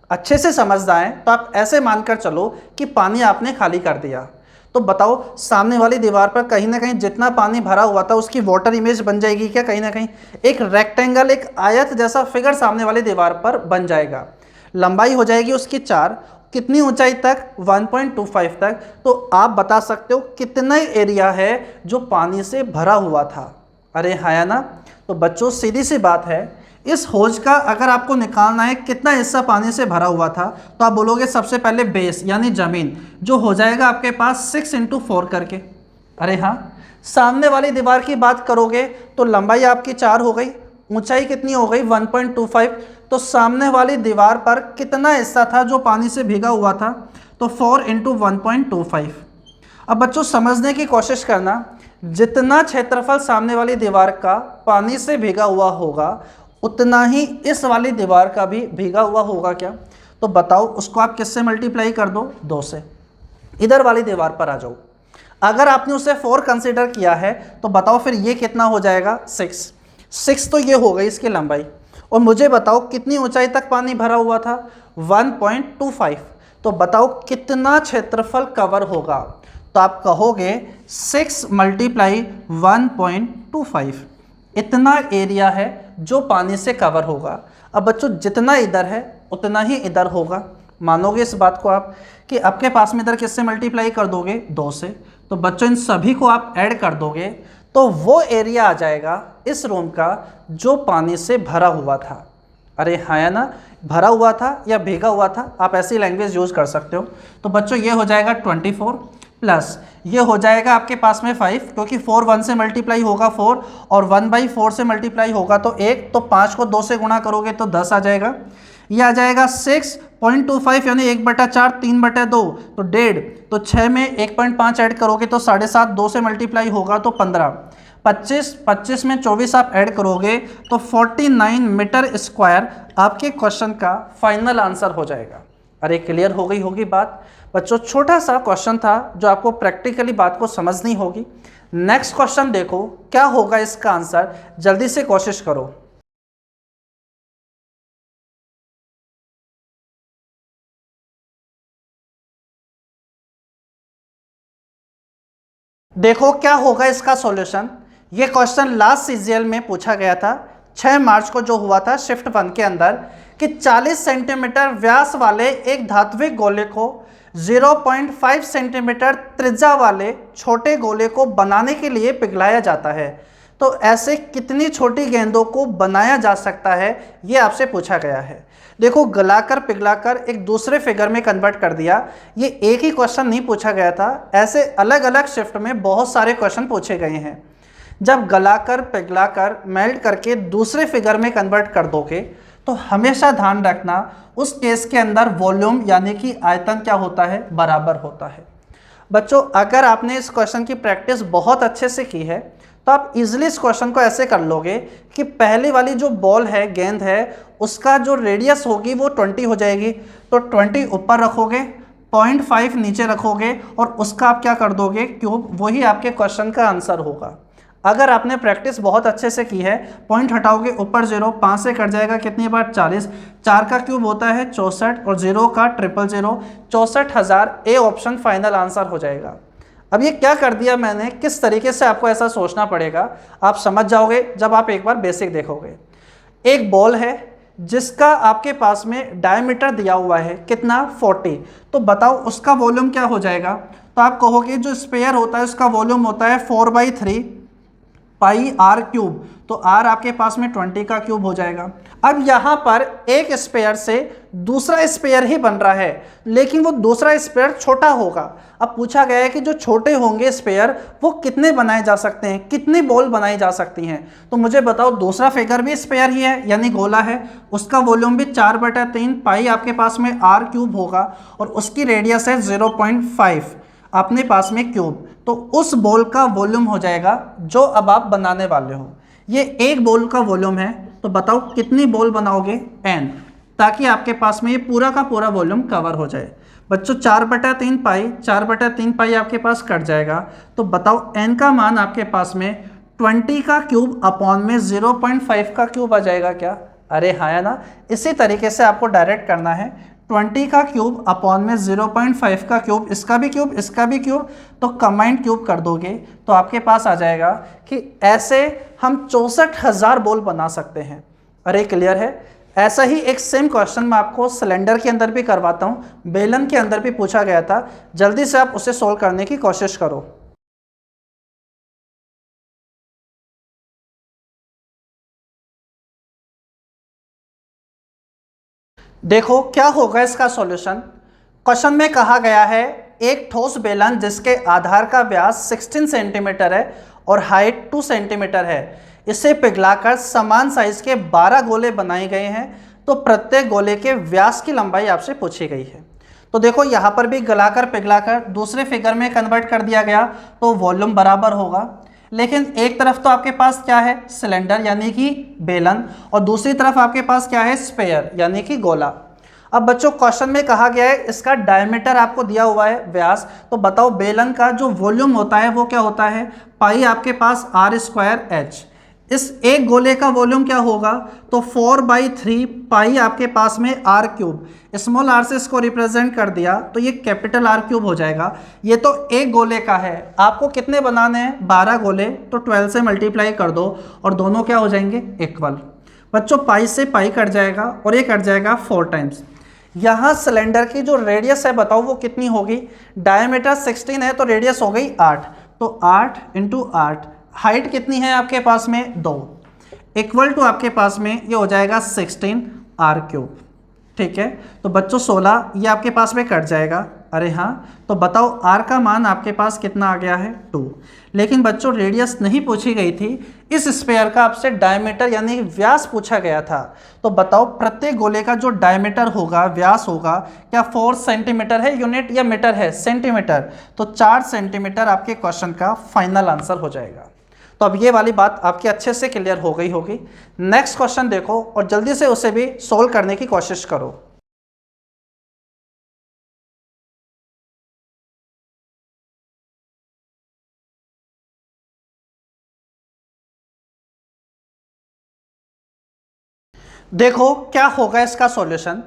[SPEAKER 1] अच्छे से समझना है तो आप ऐसे मानकर चलो कि पानी आपने खाली कर दिया, तो बताओ सामने वाली दीवार पर कहीं ना कहीं जितना पानी भरा हुआ था उसकी वाटर इमेज बन जाएगी क्या, कहीं ना कहीं एक रेक्टेंगल, एक आयत जैसा फिगर सामने वाली दीवार पर बन जाएगा। लंबाई हो जाएगी उसकी 4, कितनी ऊंचाई तक, 1.25 तक। तो आप बता सकते हो कितना एरिया है जो पानी से भरा हुआ था। अरे हाँ ना, तो बच्चों सीधी सी बात है, इस हौज का अगर आपको निकालना है कितना हिस्सा पानी से भरा हुआ था, तो आप बोलोगे सबसे पहले बेस यानी ज़मीन जो हो जाएगा आपके पास 6 × 4 करके। अरे हाँ, सामने वाली दीवार की बात करोगे तो लंबाई आपकी 4 हो गई, ऊंचाई कितनी हो गई 1.25। तो सामने वाली दीवार पर कितना हिस्सा था जो पानी से भीगा हुआ था, तो 4 × 1.25। अब बच्चों समझने की कोशिश करना, जितना क्षेत्रफल सामने वाली दीवार का पानी से भीगा हुआ होगा उतना ही इस वाली दीवार का भी भीगा हुआ होगा क्या। तो बताओ उसको आप किससे मल्टीप्लाई कर दो, 2 से। इधर वाली दीवार पर आ जाओ, अगर आपने उसे 4 कंसीडर किया है तो बताओ फिर ये कितना हो जाएगा, 6 तो ये हो गई इसकी लंबाई। और मुझे बताओ कितनी ऊंचाई तक पानी भरा हुआ था, 1.25। तो बताओ कितना क्षेत्रफल कवर होगा। तो आप कहोगे 6 × 1.25, इतना एरिया है जो पानी से कवर होगा। अब बच्चों जितना इधर है उतना ही इधर होगा, मानोगे इस बात को आप कि आपके पास में इधर किससे मल्टीप्लाई कर दोगे, 2 से। तो बच्चों इन सभी को आप ऐड कर दोगे तो वो एरिया आ जाएगा इस रूम का जो पानी से भरा हुआ था। अरे हाँ ना, भरा हुआ था या भीगा हुआ था, आप ऐसी लैंग्वेज यूज़ कर सकते हो। तो बच्चों ये हो जाएगा 24 प्लस ये हो जाएगा आपके पास में 5, क्योंकि 4 1 से मल्टीप्लाई होगा 4 और 1/4 से मल्टीप्लाई होगा तो 1, तो 5 को 2 से गुणा करोगे तो 10 आ जाएगा। ये आ जाएगा 6.25 यानी 1/4, 3/2 तो 1.5, तो 6 में 1.5 ऐड करोगे तो 7.5, 2 से मल्टीप्लाई होगा तो 15, 25 में 24 आप ऐड करोगे तो 49 मीटर स्क्वायर आपके क्वेश्चन का फाइनल आंसर हो जाएगा। अरे क्लियर हो गई होगी बात बच्चों, छोटा सा क्वेश्चन था जो आपको प्रैक्टिकली बात को समझनी होगी। नेक्स्ट क्वेश्चन देखो क्या होगा इसका आंसर, जल्दी से कोशिश करो। देखो क्या होगा इसका सॉल्यूशन। ये क्वेश्चन लास्ट सीजीएल में पूछा गया था 6 मार्च को, जो हुआ था शिफ्ट 1 के अंदर, कि 40 सेंटीमीटर व्यास वाले एक धात्विक गोले को 0.5 सेंटीमीटर त्रिज्या वाले छोटे गोले को बनाने के लिए पिघलाया जाता है। तो ऐसे कितनी छोटी गेंदों को बनाया जा सकता है, ये आपसे पूछा गया है। देखो गलाकर पिघलाकर एक दूसरे फिगर में कन्वर्ट कर दिया, ये एक ही क्वेश्चन नहीं पूछा गया था, ऐसे अलग अलग शिफ्ट में बहुत सारे क्वेश्चन पूछे गए हैं। जब गलाकर पिघलाकर मेल्ट करके दूसरे फिगर में कन्वर्ट कर दोगे तो हमेशा ध्यान रखना उस केस के अंदर वॉल्यूम यानी कि आयतन क्या होता है, बराबर होता है। बच्चों अगर आपने इस क्वेश्चन की प्रैक्टिस बहुत अच्छे से की है तो आप इजीली इस क्वेश्चन को ऐसे कर लोगे कि पहली वाली जो बॉल है, गेंद है, उसका जो रेडियस होगी वो 20 हो जाएगी। तो 20 ऊपर रखोगे, 0.5 नीचे रखोगे और उसका आप क्या कर दोगे, क्यूब, वही आपके क्वेश्चन का आंसर होगा। अगर आपने प्रैक्टिस बहुत अच्छे से की है, पॉइंट हटाओगे ऊपर 0, 5 से कट जाएगा कितनी बार, 40, 4 का क्यूब होता है 64 और 0 का 000, 64,000। ए ऑप्शन फाइनल आंसर हो जाएगा। अब ये क्या कर दिया मैंने, किस तरीके से आपको ऐसा सोचना पड़ेगा आप समझ जाओगे जब आप एक बार बेसिक देखोगे। एक बॉल है जिसका आपके पास में डायमीटर दिया हुआ है कितना, 40। तो बताओ उसका वॉल्यूम क्या हो जाएगा। तो आप कहोगे जो स्फीयर होता है उसका वॉल्यूम होता है 4/3 पाई आर क्यूब, तो आर आपके पास में 20 का क्यूब हो जाएगा। अब यहाँ पर एक स्पेयर से दूसरा स्पेयर ही बन रहा है, लेकिन वो दूसरा स्पेयर छोटा होगा। अब पूछा गया है कि जो छोटे होंगे स्पेयर वो कितने बनाए जा सकते हैं, कितनी बॉल बनाई जा सकती हैं। तो मुझे बताओ, दूसरा फिगर भी स्पेयर ही है यानी गोला है, उसका वॉल्यूम भी 4/3 पाई आपके पास में आर क्यूब होगा और उसकी रेडियस है 0.5 अपने पास में क्यूब। तो उस बॉल का वॉल्यूम हो जाएगा जो अब आप बनाने वाले हो। ये एक बॉल का वॉल्यूम है, तो बताओ कितनी बॉल बनाओगे, n, ताकि आपके पास में ये पूरा का पूरा वॉल्यूम कवर हो जाए। बच्चों 4/3 पाई आपके पास कट जाएगा, तो बताओ n का मान आपके पास में 20 का क्यूब अपॉन में 0.5 का क्यूब आ जाएगा क्या? अरे हाँ है ना। इसी तरीके से आपको डायरेक्ट करना है, 20 का क्यूब अपॉन में 0.5 का क्यूब, इसका भी क्यूब इसका भी क्यूब, तो कंबाइंड क्यूब कर दोगे तो आपके पास आ जाएगा कि ऐसे हम 64,000 बॉल बना सकते हैं। अरे क्लियर है। ऐसा ही एक सेम क्वेश्चन मैं आपको सिलेंडर के अंदर भी करवाता हूँ, बेलन के अंदर भी पूछा गया था। जल्दी से आप उसे सोल्व करने की कोशिश करो। देखो क्या होगा इसका सॉल्यूशन। क्वेश्चन में कहा गया है एक ठोस बेलन जिसके आधार का व्यास 16 सेंटीमीटर है और हाइट 2 सेंटीमीटर है, इसे पिघलाकर समान साइज के 12 गोले बनाए गए हैं, तो प्रत्येक गोले के व्यास की लंबाई आपसे पूछी गई है। तो देखो यहाँ पर भी गलाकर पिघलाकर दूसरे फिगर में कन्वर्ट कर दिया गया, तो वॉल्यूम बराबर होगा। लेकिन एक तरफ तो आपके पास क्या है, सिलेंडर यानी कि बेलन, और दूसरी तरफ आपके पास क्या है, स्पेयर यानी कि गोला। अब बच्चों क्वेश्चन में कहा गया है इसका डायमीटर आपको दिया हुआ है, व्यास, तो बताओ बेलन का जो वॉल्यूम होता है वो क्या होता है, पाई आपके पास r²h। इस एक गोले का वॉल्यूम क्या होगा, तो 4/3 पाई आपके पास में r क्यूब, स्मॉल r से इसको रिप्रेजेंट कर दिया तो ये कैपिटल R क्यूब हो जाएगा। ये तो एक गोले का है, आपको कितने बनाने हैं, 12 गोले, तो 12 से मल्टीप्लाई कर दो और दोनों क्या हो जाएंगे, इक्वल। बच्चों पाई से पाई कट जाएगा और ये कट जाएगा 4 टाइम्स। यहाँ सिलेंडर की जो रेडियस है बताओ वो कितनी होगी, डायमीटर 16 है तो रेडियस हो गई 8, तो 8 × 8, हाइट कितनी है आपके पास में 2, इक्वल टू आपके पास में ये हो जाएगा 16 R क्यूब। ठीक है, तो बच्चों 16 ये आपके पास में कट जाएगा। अरे हाँ, तो बताओ R का मान आपके पास कितना आ गया है, 2। लेकिन बच्चों रेडियस नहीं पूछी गई थी, इस स्पेयर का आपसे डायमीटर यानी व्यास पूछा गया था। तो बताओ प्रत्येक गोले का जो डायमीटर होगा, व्यास होगा, क्या 4 सेंटीमीटर है यूनिट या मीटर है, सेंटीमीटर, तो 4 सेंटीमीटर आपके क्वेश्चन का फाइनल आंसर हो जाएगा। तो अब ये वाली बात आपकी अच्छे से क्लियर हो गई होगी। नेक्स्ट क्वेश्चन देखो और जल्दी से उसे भी सोल्व करने की कोशिश करो। देखो क्या होगा इसका सॉल्यूशन।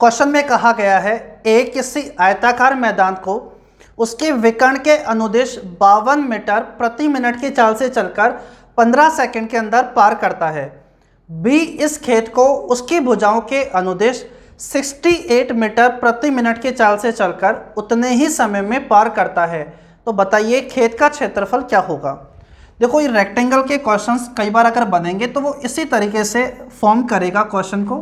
[SPEAKER 1] क्वेश्चन में कहा गया है एक किसी आयताकार मैदान को उसके विकर्ण के अनुदिश 52 मीटर प्रति मिनट की चाल से चलकर 15 सेकंड के अंदर पार करता है। बी इस खेत को उसकी भुजाओं के अनुदिश 68 मीटर प्रति मिनट की चाल से चलकर उतने ही समय में पार करता है। तो बताइए खेत का क्षेत्रफल क्या होगा। देखो ये रेक्टेंगल के क्वेश्चंस कई बार अगर बनेंगे तो वो इसी तरीके से फॉर्म करेगा क्वेश्चन को,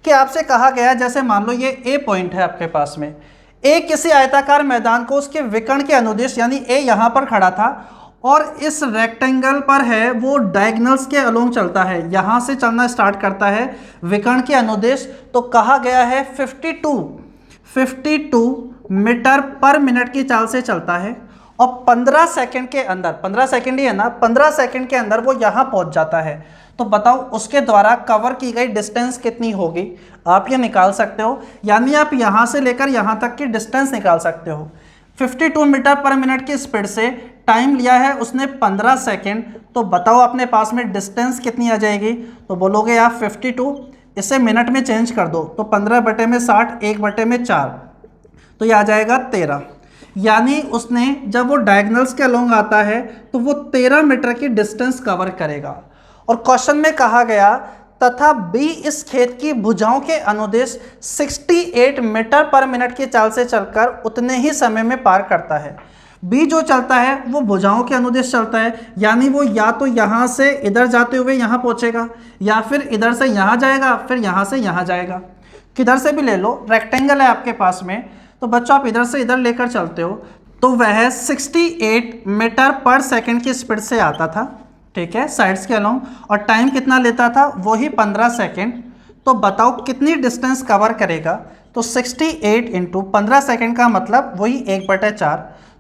[SPEAKER 1] कि आपसे कहा गया जैसे मान लो ये ए पॉइंट है आपके पास में, ए किसी आयताकार मैदान को उसके विकर्ण के अनुदिश यानी ए यहाँ पर खड़ा था और इस रेक्टेंगल पर है वो डायगोनल्स के अलोंग चलता है, यहाँ से चलना स्टार्ट करता है विकर्ण के अनुदिश। तो कहा गया है 52 मीटर पर मिनट की चाल से चलता है और 15 सेकंड के अंदर, 15 सेकंड ही है ना, 15 सेकंड के अंदर वो यहाँ पहुँच जाता है। तो बताओ उसके द्वारा कवर की गई डिस्टेंस कितनी होगी, आप ये निकाल सकते हो, यानी आप यहाँ से लेकर यहाँ तक की डिस्टेंस निकाल सकते हो। 52 मीटर पर मिनट की स्पीड से टाइम लिया है उसने 15 सेकंड, तो बताओ अपने पास में डिस्टेंस कितनी आ जाएगी। तो बोलोगे आप 52, इसे मिनट में चेंज कर दो, तो 15/60, 1/4, तो ये आ जाएगा 13। यानी उसने जब वो डायगोनल्स के अलोंग आता है तो वो 13 मीटर की डिस्टेंस कवर करेगा। और क्वेश्चन में कहा गया तथा बी इस खेत की भुजाओं के अनुदिश 68 मीटर पर मिनट की चाल से चलकर उतने ही समय में पार करता है। बी जो चलता है वो भुजाओं के अनुदिश चलता है, यानी वो या तो यहाँ से इधर जाते हुए यहाँ पहुँचेगा या फिर इधर से यहाँ जाएगा फिर यहाँ से यहाँ जाएगा। किधर से भी ले लो, रेक्टेंगल है आपके पास में, तो बच्चों आप इधर से इधर लेकर चलते हो तो वह 68 मीटर पर सेकंड की स्पीड से आता था, ठीक है, साइड्स के अलोंग, और टाइम कितना लेता था, वही 15 सेकंड। तो बताओ कितनी डिस्टेंस कवर करेगा, तो 68 इंटू 15 सेकेंड का मतलब वही 1/4,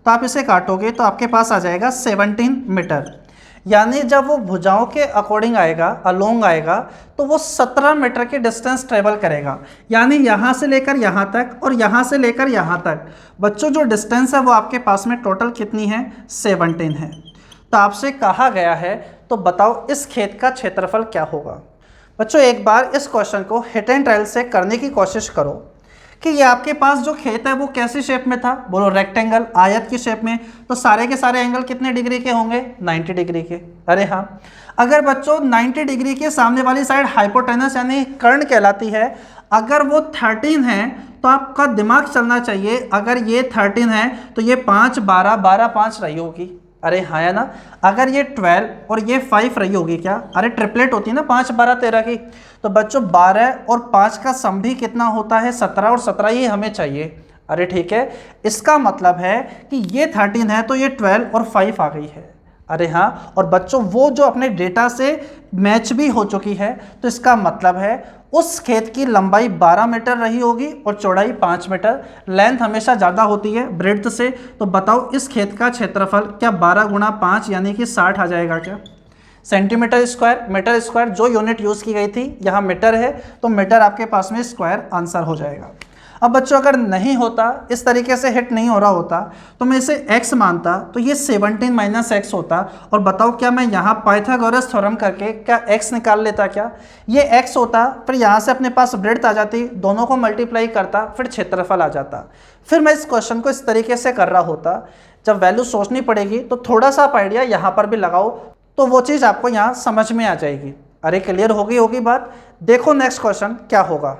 [SPEAKER 1] तो आप इसे काटोगे तो आपके पास आ जाएगा 17 मीटर। यानी जब वो भुजाओं के अकॉर्डिंग आएगा, अलोंग आएगा, तो वो 17 मीटर की डिस्टेंस ट्रेवल करेगा। यानी यहाँ से लेकर यहाँ तक और यहाँ से लेकर यहाँ तक बच्चों जो डिस्टेंस है वो आपके पास में टोटल कितनी है, 17 है। तो आपसे कहा गया है तो बताओ इस खेत का क्षेत्रफल क्या होगा। बच्चों एक बार इस क्वेश्चन को हिट एंड ट्रायल से करने की कोशिश करो कि ये आपके पास जो खेत है वो कैसी शेप में था, बोलो रेक्टेंगल, आयत की शेप में, तो सारे के सारे एंगल कितने डिग्री के होंगे, 90 डिग्री के। अरे हाँ, अगर बच्चों 90 डिग्री के सामने वाली साइड हाइपोटेनस यानी कर्ण कहलाती है, अगर वो 13 है तो आपका दिमाग चलना चाहिए, अगर ये 13 है तो ये 5 12 12 5 रही होगी। अरे हाँ या ना, अगर ये 12 और ये 5 रही होगी क्या, अरे ट्रिपलेट होती है ना 5 12 13 की, तो बच्चों 12 और 5 का सम भी कितना होता है, 17, और 17 ही हमें चाहिए। अरे ठीक है, इसका मतलब है कि ये 13 है तो ये 12 और 5 आ गई है। अरे हाँ, और बच्चों वो जो अपने डेटा से मैच भी हो चुकी है, तो इसका मतलब है उस खेत की लंबाई 12 मीटर रही होगी और चौड़ाई 5 मीटर। लेंथ हमेशा ज़्यादा होती है ब्रेड्थ से, तो बताओ इस खेत का क्षेत्रफल क्या 12 गुणा 5 यानी कि 60 आ जाएगा क्या, सेंटीमीटर स्क्वायर। मीटर स्क्वायर जो यूनिट यूज़ की गई थी यहाँ मीटर है, तो मीटर आपके पास में स्क्वायर आंसर हो जाएगा। अब बच्चों अगर नहीं होता, इस तरीके से हिट नहीं हो रहा होता, तो मैं इसे x मानता तो ये 17 माइनस एक्स होता, और बताओ क्या मैं यहाँ पाइथागोरस थ्योरम करके क्या x निकाल लेता, क्या ये x होता, फिर यहाँ से अपने पास ब्रेड्थ आ जाती, दोनों को मल्टीप्लाई करता, फिर क्षेत्रफल आ जाता। फिर मैं इस क्वेश्चन को इस तरीके से कर रहा होता। जब वैल्यू सोचनी पड़ेगी तो थोड़ा सा आप आइडिया यहाँ पर भी लगाओ, तो वो चीज़ आपको यहाँ समझ में आ जाएगी। अरे क्लियर होगी बात। देखो नेक्स्ट क्वेश्चन क्या होगा।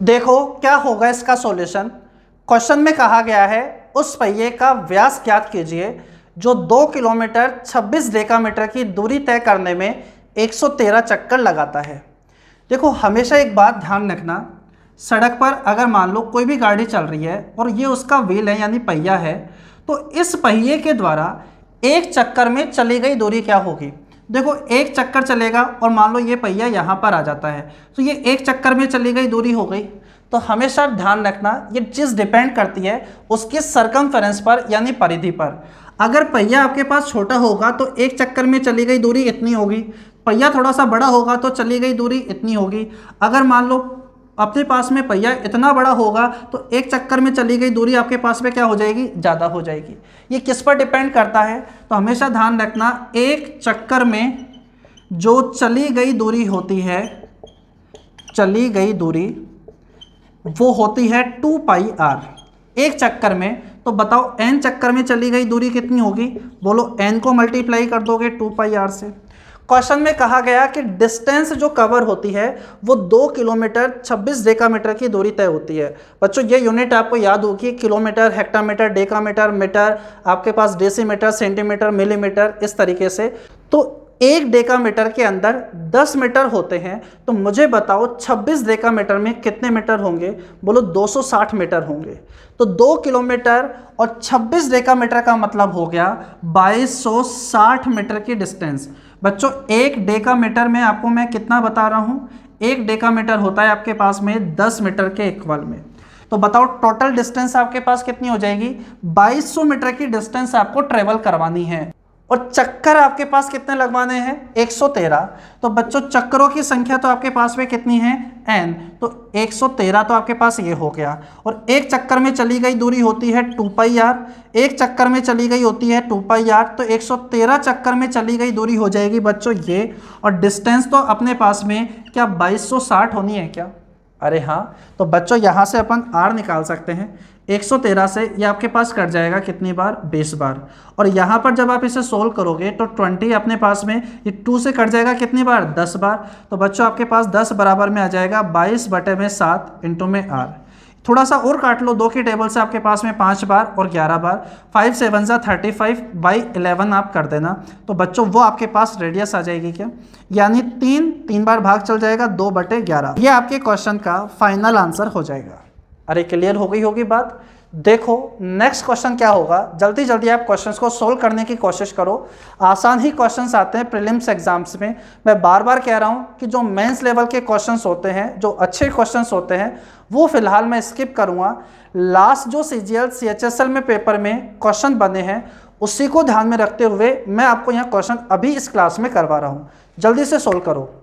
[SPEAKER 1] देखो क्या होगा इसका सॉल्यूशन। क्वेश्चन में कहा गया है उस पहिए का व्यास ज्ञात कीजिए जो 2 किलोमीटर 26 डेकामीटर की दूरी तय करने में 113 चक्कर लगाता है। देखो हमेशा एक बात ध्यान रखना, सड़क पर अगर मान लो कोई भी गाड़ी चल रही है और ये उसका व्हील है यानी पहिया है, तो इस पहिए के द्वारा एक चक्कर में चली गई दूरी क्या होगी। देखो एक चक्कर चलेगा और मान लो ये पहिया यहाँ पर आ जाता है, तो ये एक चक्कर में चली गई दूरी हो गई। तो हमेशा ध्यान रखना ये चीज़ डिपेंड करती है उसके सरकमफेरेंस पर यानी परिधि पर। अगर पहिया आपके पास छोटा होगा तो एक चक्कर में चली गई दूरी इतनी होगी, पहिया थोड़ा सा बड़ा होगा तो चली गई दूरी इतनी होगी। अगर मान लो अपने पास में पहिया इतना बड़ा होगा तो एक चक्कर में चली गई दूरी आपके पास में क्या हो जाएगी, ज़्यादा हो जाएगी। ये किस पर डिपेंड करता है, तो हमेशा ध्यान रखना एक चक्कर में जो चली गई दूरी होती है, चली गई दूरी वो होती है 2πr एक चक्कर में। तो बताओ n चक्कर में चली गई दूरी कितनी होगी, बोलो n को मल्टीप्लाई कर दोगे 2πr से। क्वेश्चन में कहा गया कि डिस्टेंस जो कवर होती है वो 2 किलोमीटर 26 डेकामीटर की दूरी तय होती है। बच्चों ये यूनिट आपको याद होगी, किलोमीटर, हेक्टामीटर, डेकामीटर, मीटर, आपके पास डेसीमीटर, सेंटीमीटर, मिलीमीटर, इस तरीके से। तो एक डेकामीटर के अंदर 10 मीटर होते हैं, तो मुझे बताओ 26 डेकामीटर में कितने मीटर होंगे, बोलो 260 मीटर होंगे। तो 2 किलोमीटर और 26 डेकामीटर का मतलब हो गया 2260 मीटर की डिस्टेंस। बच्चों एक डेकामीटर में आपको मैं कितना बता रहा हूँ, एक डेकामीटर होता है आपके पास में 10 मीटर के इक्वल में। तो बताओ टोटल डिस्टेंस आपके पास कितनी हो जाएगी, 2200 मीटर की डिस्टेंस आपको ट्रेवल करवानी है। और चक्कर आपके पास कितने लगवाने हैं, 113। तो बच्चों चक्करों की संख्या तो आपके पास में कितनी है, n, तो 113 तो आपके पास ये हो गया। और एक चक्कर में चली गई दूरी होती है 2πr, एक चक्कर में चली गई होती है 2πr, तो 113 चक्कर में चली गई दूरी हो जाएगी बच्चों ये। और डिस्टेंस तो अपने पास में क्या 2260 होनी है क्या, अरे हाँ, तो बच्चों यहाँ से अपन r निकाल सकते हैं। 113 से ये आपके पास कट जाएगा कितनी बार, 20 बार। और यहाँ पर जब आप इसे सोल्व करोगे तो 20 अपने पास में ये 2 से कट जाएगा कितनी बार, 10 बार। तो बच्चों आपके पास 10 बराबर में आ जाएगा 22/7 इंटू में r। थोड़ा सा और काट लो, 2 की टेबल से आपके पास में 5 बार और 11 बार, 5 7 जा 35/11 आप कर देना। तो बच्चों वो आपके पास रेडियस आ जाएगी क्या, यानी 3 बार भाग चल जाएगा 2/11। ये आपके क्वेश्चन का फाइनल आंसर हो जाएगा। अरे क्लियर हो गई होगी बात। देखो नेक्स्ट क्वेश्चन क्या होगा, जल्दी जल्दी आप क्वेश्चंस को सोल्व करने की कोशिश करो। आसान ही क्वेश्चंस आते हैं प्रीलिम्स एग्जाम्स में। मैं बार बार कह रहा हूँ कि जो मेंस लेवल के क्वेश्चंस होते हैं, जो अच्छे क्वेश्चंस होते हैं, वो फिलहाल मैं स्किप करूँगा। लास्ट जो CGL CHSL में पेपर में क्वेश्चन बने हैं उसी को ध्यान में रखते हुए मैं आपको यहाँ क्वेश्चन अभी इस क्लास में करवा रहा हूँ। जल्दी से सोल्व करो।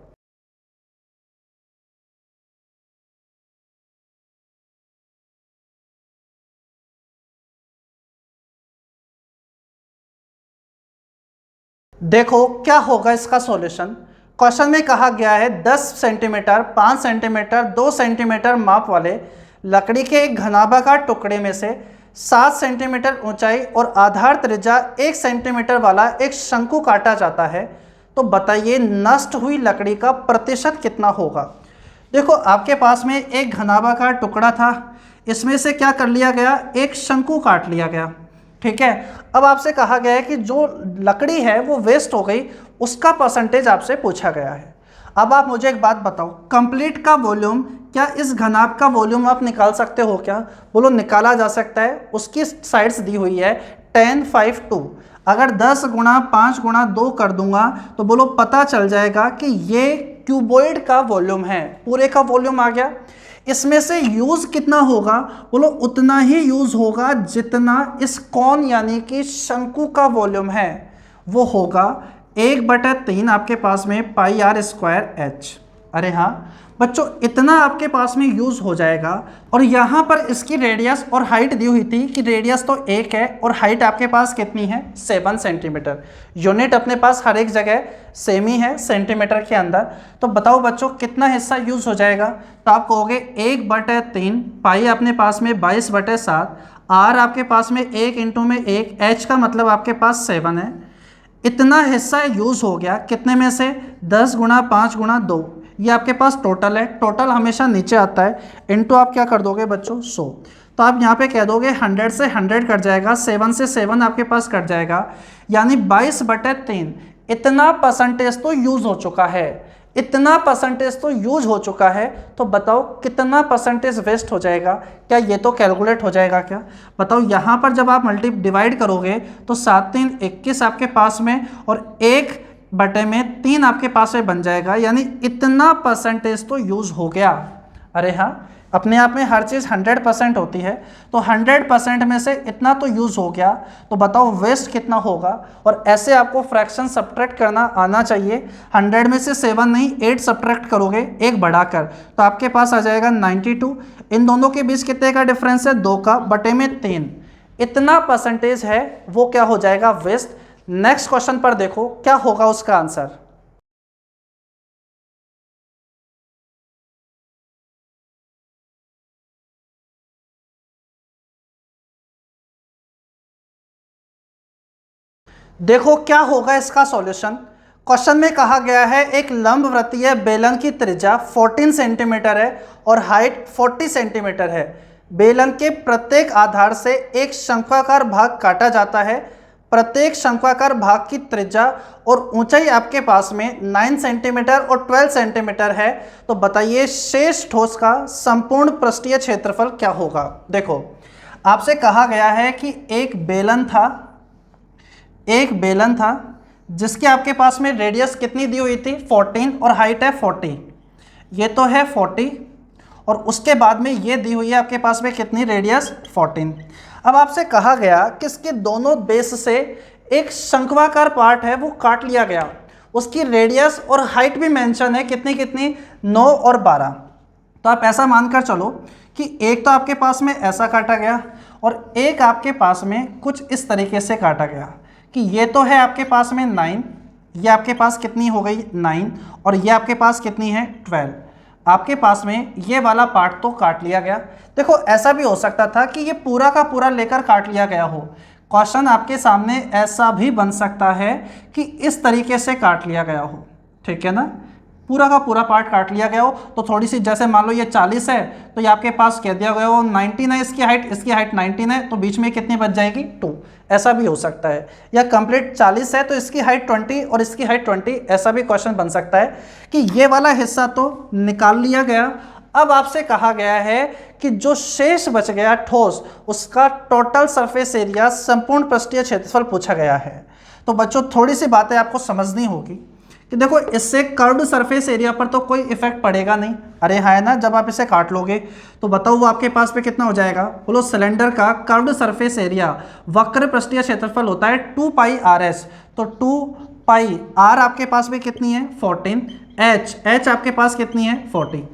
[SPEAKER 1] देखो क्या होगा इसका सॉल्यूशन। क्वेश्चन में कहा गया है 10 सेंटीमीटर, 5 सेंटीमीटर, 2 सेंटीमीटर माप वाले लकड़ी के एक घनाभाकार टुकड़े में से 7 सेंटीमीटर ऊंचाई और आधार त्रिज्या 1 सेंटीमीटर वाला एक शंकु काटा जाता है। तो बताइए नष्ट हुई लकड़ी का प्रतिशत कितना होगा। देखो आपके पास में एक घनाभाकार टुकड़ा था, इसमें से क्या कर लिया गया, एक शंकु काट लिया गया। ठीक है, अब आपसे कहा गया है कि जो लकड़ी है वो वेस्ट हो गई, उसका परसेंटेज आपसे पूछा गया है। अब आप मुझे एक बात बताओ, कंप्लीट का वॉल्यूम, क्या इस घनाभ का वॉल्यूम आप निकाल सकते हो क्या। बोलो निकाला जा सकता है। उसकी साइड्स दी हुई है 10 5 2। अगर 10 गुणा 5 गुणा 2 कर दूंगा तो बोलो पता चल जाएगा कि ये क्यूबॉइड का वॉल्यूम है। पूरे का वॉल्यूम आ गया। इसमें से यूज कितना होगा, बोलो उतना ही यूज होगा जितना इस कॉन यानी कि शंकु का वॉल्यूम है वो होगा 1/3 आपके पास में πr²h। अरे हाँ बच्चों, इतना आपके पास में यूज हो जाएगा। और यहाँ पर इसकी रेडियस और हाइट दी हुई थी कि रेडियस तो 1 है और हाइट आपके पास कितनी है, 7 सेंटीमीटर। यूनिट अपने पास हर एक जगह सेम ही है सेंटीमीटर के अंदर। तो बताओ बच्चों कितना हिस्सा यूज हो जाएगा। तो आप कहोगे 1/3, पाई अपने पास में 22/7, आर आपके पास में 1 इंटू में 1, एच का मतलब आपके पास 7 है। इतना हिस्सा यूज हो गया कितने में से, 10 गुणा 5 गुणा 2। ये आपके पास टोटल है। टोटल हमेशा नीचे आता है। इनटू आप क्या कर दोगे बच्चों, 100। तो आप यहाँ पे कह दोगे 100 से 100 कट जाएगा, 7 से 7 आपके पास कट जाएगा, यानी 22/3। इतना परसेंटेज तो यूज हो चुका है। इतना परसेंटेज तो यूज हो चुका है। तो बताओ कितना परसेंटेज वेस्ट हो जाएगा। क्या ये तो कैलकुलेट हो जाएगा क्या, बताओ। यहाँ पर जब आप डिवाइड करोगे तो 7 3 21 आपके पास में और 1/3 आपके पास में बन जाएगा, यानी इतना परसेंटेज तो यूज हो गया। अरे हाँ, अपने आप में हर चीज़ 100% होती है, तो 100% में से इतना तो यूज हो गया। तो बताओ वेस्ट कितना होगा। और ऐसे आपको फ्रैक्शन सब्ट्रैक्ट करना आना चाहिए। 100 में से 7 नहीं 8 सब्ट्रैक्ट करोगे, एक बढ़ाकर, तो आपके पास आ जाएगा 92। इन दोनों के बीच कितने का डिफरेंस है, 2 का, बटे में 3। इतना परसेंटेज है वो क्या हो जाएगा, वेस्ट। नेक्स्ट क्वेश्चन पर देखो क्या होगा उसका आंसर। देखो क्या होगा इसका सॉल्यूशन। क्वेश्चन में कहा गया है एक लंबवृत्तीय बेलन की त्रिज्या 14 सेंटीमीटर है और हाइट 40 सेंटीमीटर है। बेलन के प्रत्येक आधार से एक शंक्वाकार भाग काटा जाता है। प्रत्येक शंक्वाकार भाग की त्रिज्या और ऊंचाई आपके पास में 9 सेंटीमीटर और 12 सेंटीमीटर है। तो बताइए शेष ठोस का संपूर्ण पृष्ठीय क्षेत्रफल क्या होगा। देखो आपसे कहा गया है कि एक बेलन था जिसके आपके पास में रेडियस कितनी दी हुई थी, 14, और हाइट है 40। ये तो है 40 और उसके बाद में ये दी हुई है आपके पास में कितनी, रेडियस 14। अब आपसे कहा गया कि इसके दोनों बेस से एक शंक्वाकार पार्ट है वो काट लिया गया। उसकी रेडियस और हाइट भी मेंशन है, कितनी कितनी, 9 और 12। तो आप ऐसा मानकर चलो कि एक तो आपके पास में ऐसा काटा गया और एक आपके पास में कुछ इस तरीके से काटा गया कि ये तो है आपके पास में 9, ये आपके पास कितनी हो गई 9, और ये आपके पास कितनी है 12। आपके पास में ये वाला पार्ट तो काट लिया गया। देखो ऐसा भी हो सकता था कि ये पूरा का पूरा लेकर काट लिया गया हो। क्वेश्चन आपके सामने ऐसा भी बन सकता है कि इस तरीके से काट लिया गया हो, ठीक है ना, पूरा का पूरा पार्ट काट लिया गया हो। तो थोड़ी सी, जैसे मान लो ये 40 है तो ये आपके पास कह दिया गया हो 19 है इसकी हाइट 19 है, तो बीच में कितनी बच जाएगी 2, ऐसा भी हो सकता है। या कंप्लीट 40 है तो इसकी हाइट 20 और इसकी हाइट 20, ऐसा भी क्वेश्चन बन सकता है कि ये वाला हिस्सा तो निकाल लिया गया। अब आपसे कहा गया है कि जो शेष बच गया ठोस, उसका टोटल सरफेस एरिया, संपूर्ण पृष्ठीय क्षेत्रफल पूछा गया है। तो बच्चों थोड़ी सी बातें आपको समझनी होगी कि देखो इससे कर्व्ड सरफेस एरिया पर तो कोई इफेक्ट पड़ेगा नहीं, अरे हाँ ना, जब आप इसे काट लोगे तो बताओ वो आपके पास पे कितना हो जाएगा। बोलो सिलेंडर का कर्व्ड सरफेस एरिया, वक्र पृष्ठीय क्षेत्रफल होता है 2 पाई RS, तो 2 पाई R आपके पास में कितनी है 14, H आपके पास कितनी है 40।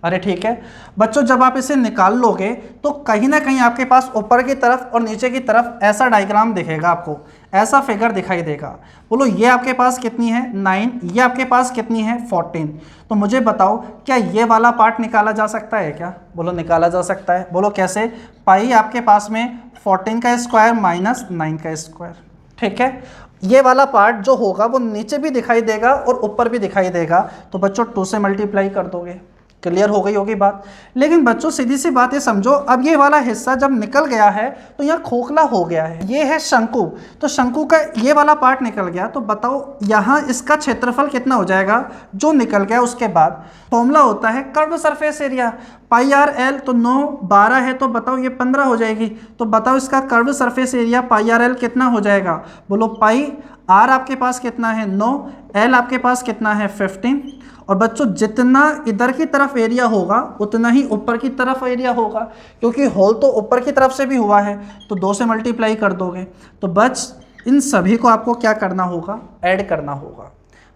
[SPEAKER 1] अरे ठीक है बच्चों, जब आप इसे निकाल लोगे तो कहीं ना कहीं आपके पास ऊपर की तरफ और नीचे की तरफ ऐसा डायग्राम दिखेगा, आपको ऐसा फिगर दिखाई देगा। बोलो ये आपके पास कितनी है 9, ये आपके पास कितनी है 14। तो मुझे बताओ क्या ये वाला पार्ट निकाला जा सकता है क्या? बोलो निकाला जा सकता है। बोलो कैसे? पाई आपके पास में 14 का स्क्वायर माइनस 9 का स्क्वायर, ठीक है। ये वाला पार्ट जो होगा वो नीचे भी दिखाई देगा और ऊपर भी दिखाई देगा, तो बच्चों 2 से मल्टीप्लाई कर दोगे। क्लियर हो गई होगी बात। लेकिन बच्चों सीधी सी बात ये समझो, अब ये वाला हिस्सा जब निकल गया है तो यहाँ खोखला हो गया है। ये है शंकु, तो शंकु का ये वाला पार्ट निकल गया, तो बताओ यहाँ इसका क्षेत्रफल कितना हो जाएगा जो निकल गया। उसके बाद फॉर्मूला होता है कर्व सरफेस एरिया, पाई आर एल, तो 9 12 है तो बताओ ये 15 हो जाएगी। तो बताओ इसका curve surface area pi R L कितना हो जाएगा। बोलो पाई आर आपके पास कितना है 9, एल आपके पास कितना है 15। और बच्चों जितना इधर की तरफ एरिया होगा उतना ही ऊपर की तरफ एरिया होगा, क्योंकि होल तो ऊपर की तरफ से भी हुआ है, तो 2 से मल्टीप्लाई कर दोगे। तो बस इन सभी को आपको क्या करना होगा, ऐड करना होगा।